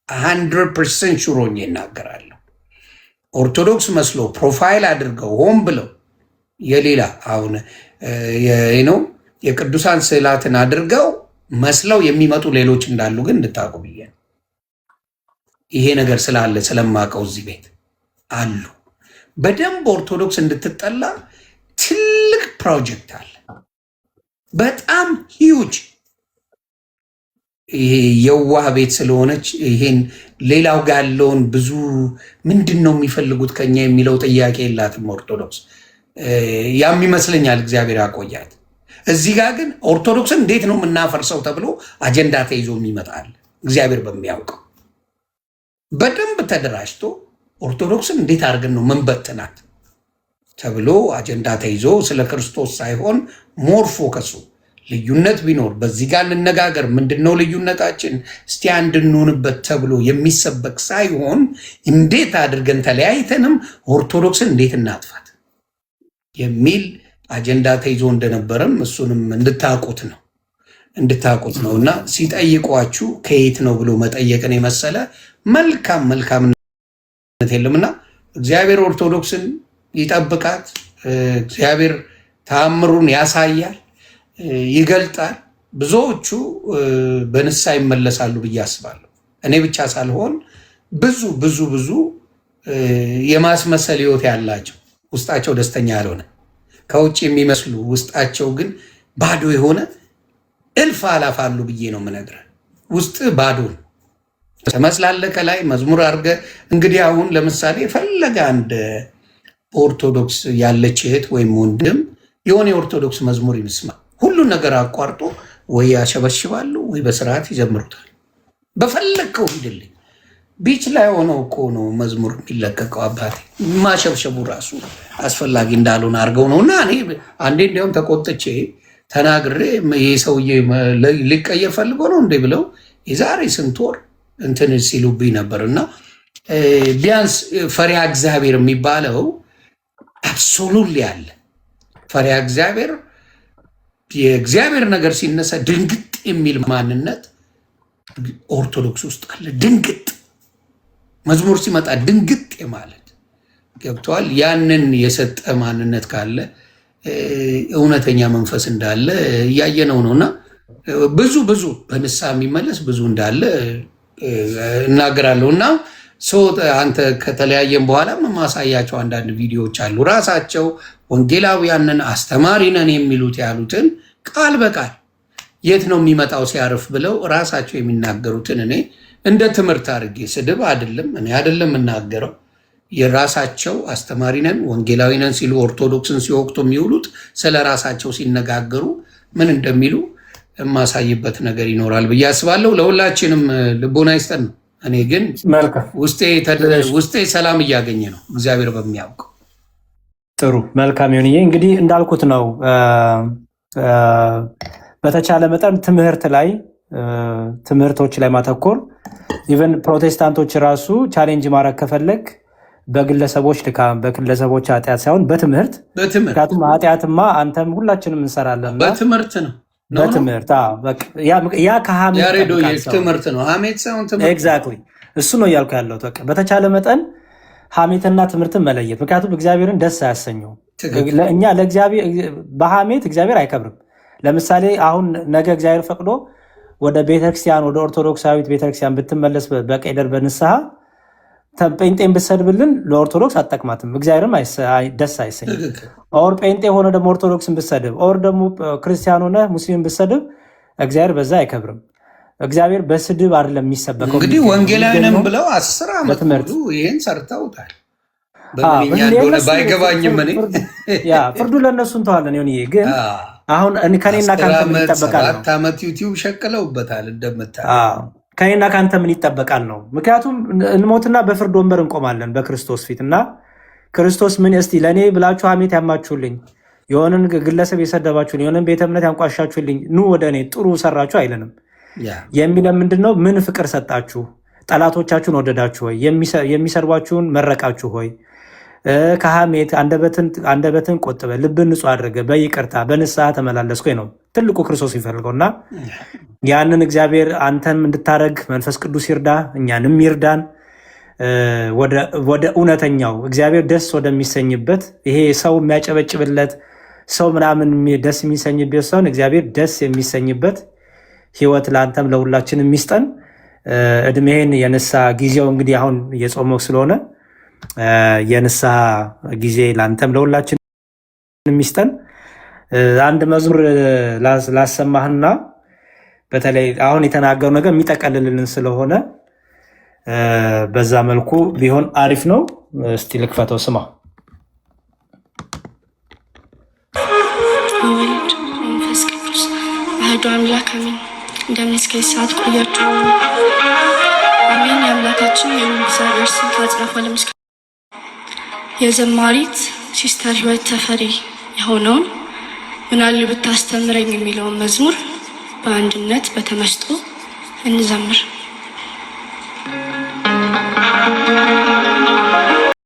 100% ሹሮኝ ይናገራለሁ። ኦርቶዶክስ መስሎ ፕሮፋይል አድርገው ሆን ብለው የሌላ አሁን ነው የቅዱሳን ስዕላትን አድርገው መስለው የሚመጡ ሌሎች እንዳሉ ግን እንድታውቁ ብዬ ነው። ይሄ ነገር ስላለ ስለማውቀው እዚህ ቤት አሉ። በደንብ ኦርቶዶክስ እንድትጠላ ትልቅ ፕሮጀክት አለ። በጣም ሂውጅ። ይሄ የዋህ ቤት ስለሆነች ይሄን ሌላው ጋር ያለውን ብዙ ምንድን ነው የሚፈልጉት ከኛ የሚለው ጥያቄ የላትም ኦርቶዶክስ። ያም ይመስለኛል እግዚአብሔር ያቆያት። እዚህ ጋር ግን ኦርቶዶክስን እንዴት ነው የምናፈርሰው ተብሎ አጀንዳ ተይዞ የሚመጣል። እግዚአብሔር በሚያውቀው በደንብ ተደራጅቶ ኦርቶዶክስን እንዴት አድርገን ነው መንበትናት ተብሎ አጀንዳ ተይዞ ስለ ክርስቶስ ሳይሆን ሞር ፎከሱ ልዩነት ቢኖር በዚህ ጋር እንነጋገር፣ ምንድነው ልዩነታችን እስቲ አንድ እንሆንበት ተብሎ የሚሰበክ ሳይሆን እንዴት አድርገን ተለያይተንም ኦርቶዶክስን እንዴት እናጥፋት የሚል አጀንዳ ተይዞ እንደነበረም እሱንም እንድታቁት ነው እና ሲጠይቋችሁ ከየት ነው ብሎ መጠየቅን የመሰለ መልካምነት የለምና እግዚአብሔር ኦርቶዶክስን ይጠብቃት። እግዚአብሔር ተአምሩን ያሳያል፣ ይገልጣል። ብዙዎቹ በንስሐ ይመለሳሉ ብዬ አስባለሁ። እኔ ብቻ ሳልሆን ብዙ የማስመሰል ህይወት ያላቸው ውስጣቸው ደስተኛ ያልሆነ ከውጭ የሚመስሉ ውስጣቸው ግን ባዶ የሆነ እልፍ አላፍ አሉ ብዬ ነው የምነግርህ። ውስጥ ባዶ ትመስላለህ። ከላይ መዝሙር አድርገህ እንግዲህ አሁን ለምሳሌ ፈለገ አንድ ኦርቶዶክስ ያለች እህት ወይም ወንድም የሆነ የኦርቶዶክስ መዝሙር ይስማ፣ ሁሉን ነገር አቋርጦ ወይ ያሸበሽባሉ ወይ በስርዓት ይዘምሩታል። በፈለግከው ሂድልኝ። ቢች ላይ ሆነው እኮ ነው መዝሙር የሚለቀቀው። አባቴ ማሸብሸቡ ራሱ አስፈላጊ እንዳልሆነ አድርገው ነው። እና እኔ አንዴ እንዲያውም ተቆጥቼ ተናግሬ ይህ ሰውዬ ሊቀየር ፈልጎ ነው እንዴ ብለው የዛሬ ስንት ወር እንትን ሲሉብኝ ነበር። እና ቢያንስ ፈሪሃ እግዚአብሔር የሚባለው አብሶሉትሊ አለ። ፈሪሃ እግዚአብሔር የእግዚአብሔር ነገር ሲነሳ ድንግጥ የሚል ማንነት ኦርቶዶክስ ውስጥ አለ። ድንግጥ መዝሙር ሲመጣ ድንግጥ ማለት ገብተዋል። ያንን የሰጠ ማንነት ካለ እውነተኛ መንፈስ እንዳለ እያየነው ነው። እና ብዙ በንስሐ የሚመለስ ብዙ እንዳለ እናገራለሁ። እና አንተ ከተለያየን በኋላ ማሳያቸው አንዳንድ ቪዲዮዎች አሉ። ራሳቸው ወንጌላውያንን አስተማሪ ነን የሚሉት ያሉትን ቃል በቃል የት ነው የሚመጣው ሲያርፍ ብለው ራሳቸው የሚናገሩትን እኔ እንደ ትምህርት አድርጌ ስድብ አይደለም፣ እኔ አይደለም የምናገረው። የራሳቸው አስተማሪ ነን ወንጌላዊ ነን ሲሉ ኦርቶዶክስን ሲወቅቱ የሚውሉት ስለ ራሳቸው ሲነጋገሩ ምን እንደሚሉ የማሳይበት ነገር ይኖራል ብዬ አስባለሁ። ለሁላችንም ልቦና ይስጠን ነው። እኔ ግን ውስጤ ሰላም እያገኘ ነው፣ እግዚአብሔር በሚያውቀው። ጥሩ መልካም ይሁንዬ። እንግዲህ እንዳልኩት ነው በተቻለ መጠን ትምህርቶች ላይ ማተኮር። ኢቨን ፕሮቴስታንቶች ራሱ ቻሌንጅ ማድረግ ከፈለግ በግለሰቦች ድካም በግለሰቦች ኃጢአት ሳይሆን በትምህርት ምክንያቱም ኃጢአትማ አንተም ሁላችንም እንሰራለን። በትምህርት ነው በትምህርት ያ ትምህርት ነው፣ ሀሜት ሳይሆን ትምህርት። ኤግዛክትሊ እሱ ነው እያልኩ ያለሁት። በቃ በተቻለ መጠን ሀሜትና ትምህርትን መለየት። ምክንያቱም እግዚአብሔርን ደስ አያሰኘው። እኛ በሀሜት እግዚአብሔር አይከብርም። ለምሳሌ አሁን ነገ እግዚአብሔር ፈቅዶ ወደ ቤተክርስቲያን ወደ ኦርቶዶክሳዊት ቤተክርስቲያን ብትመለስ በቀደር በንስሐ ጴንጤን ብትሰድብልን ለኦርቶዶክስ አትጠቅማትም፣ እግዚአብሔርም ደስ አይሰኝም። ኦር ጴንጤ ሆነ ደግሞ ኦርቶዶክስን ብትሰድብ ኦር ደግሞ ክርስቲያን ሆነ ሙስሊም ብትሰድብ እግዚአብሔር በዛ አይከብርም። እግዚአብሔር በስድብ አይደለም የሚሰበከው። እንግዲህ ወንጌላውያንም ብለው 10 ዓመት ሙሉ ይህን ሰርተውታል። ባይገባኝም እኔ ፍርዱ ለእነሱ እንተዋለን። ሆን ግን አሁን ከኔና ከአንተ ምን ይጠበቃል ነው። 7 ዓመት ዩቲዩብ ሸቅለውበታል እንደምታ ከኔና ከአንተ ምን ይጠበቃል ነው። ምክንያቱም እንሞትና በፍርድ ወንበር እንቆማለን በክርስቶስ ፊት እና ክርስቶስ ምን እስቲ ለእኔ ብላችሁ ሐሜት ያማችሁልኝ፣ የሆነን ግለሰብ የሰደባችሁልኝ፣ የሆነን ቤተ እምነት ያንቋሻችሁልኝ ኑ ወደ እኔ ጥሩ ሰራችሁ አይለንም። የሚለን ምንድነው? ምን ፍቅር ሰጣችሁ? ጠላቶቻችሁን ወደዳችሁ ሆይ? የሚሰርቧችሁን መረቃችሁ ሆይ? ከሐሜት አንደበትን ቆጥበ ልብን ንጹህ አድርገ በይቅርታ በንስሐ ተመላለስኩ ነው ትልቁ ክርስቶስ ይፈልገውና ያንን እግዚአብሔር አንተም እንድታረግ መንፈስ ቅዱስ ይርዳ፣ እኛንም ይርዳን ወደ እውነተኛው እግዚአብሔር ደስ ወደሚሰኝበት። ይሄ ሰው የሚያጨበጭብለት ሰው ምናምን ደስ የሚሰኝበት ሰውን እግዚአብሔር ደስ የሚሰኝበት ህይወት ለአንተም ለሁላችን የሚስጠን። እድሜህን የንስሐ ጊዜው እንግዲህ አሁን እየጾመው ስለሆነ የንስሐ ጊዜ ለአንተም ለሁላችን የሚስጠን። አንድ መዝሙር ላሰማህና በተለይ አሁን የተናገሩ ነገር የሚጠቀልልን ስለሆነ በዛ መልኩ ቢሆን አሪፍ ነው። እስቲ ልክፈተው፣ ስማ። ወልድ መንፈስ ቅዱስ አሐዱ አምላክ አሜን። እንደምን እስከ ሰዓት ቆያችሁ? አሜን። የአምላካችን የእግዚአብሔር ስም ከአጽናፈ ዓለም እስከ የዘማሪት ሲስተር ህይወት ተፈሪ የሆነውን ምናል ብታስተምረኝ የሚለውን መዝሙር በአንድነት በተመስጦ እንዘምር።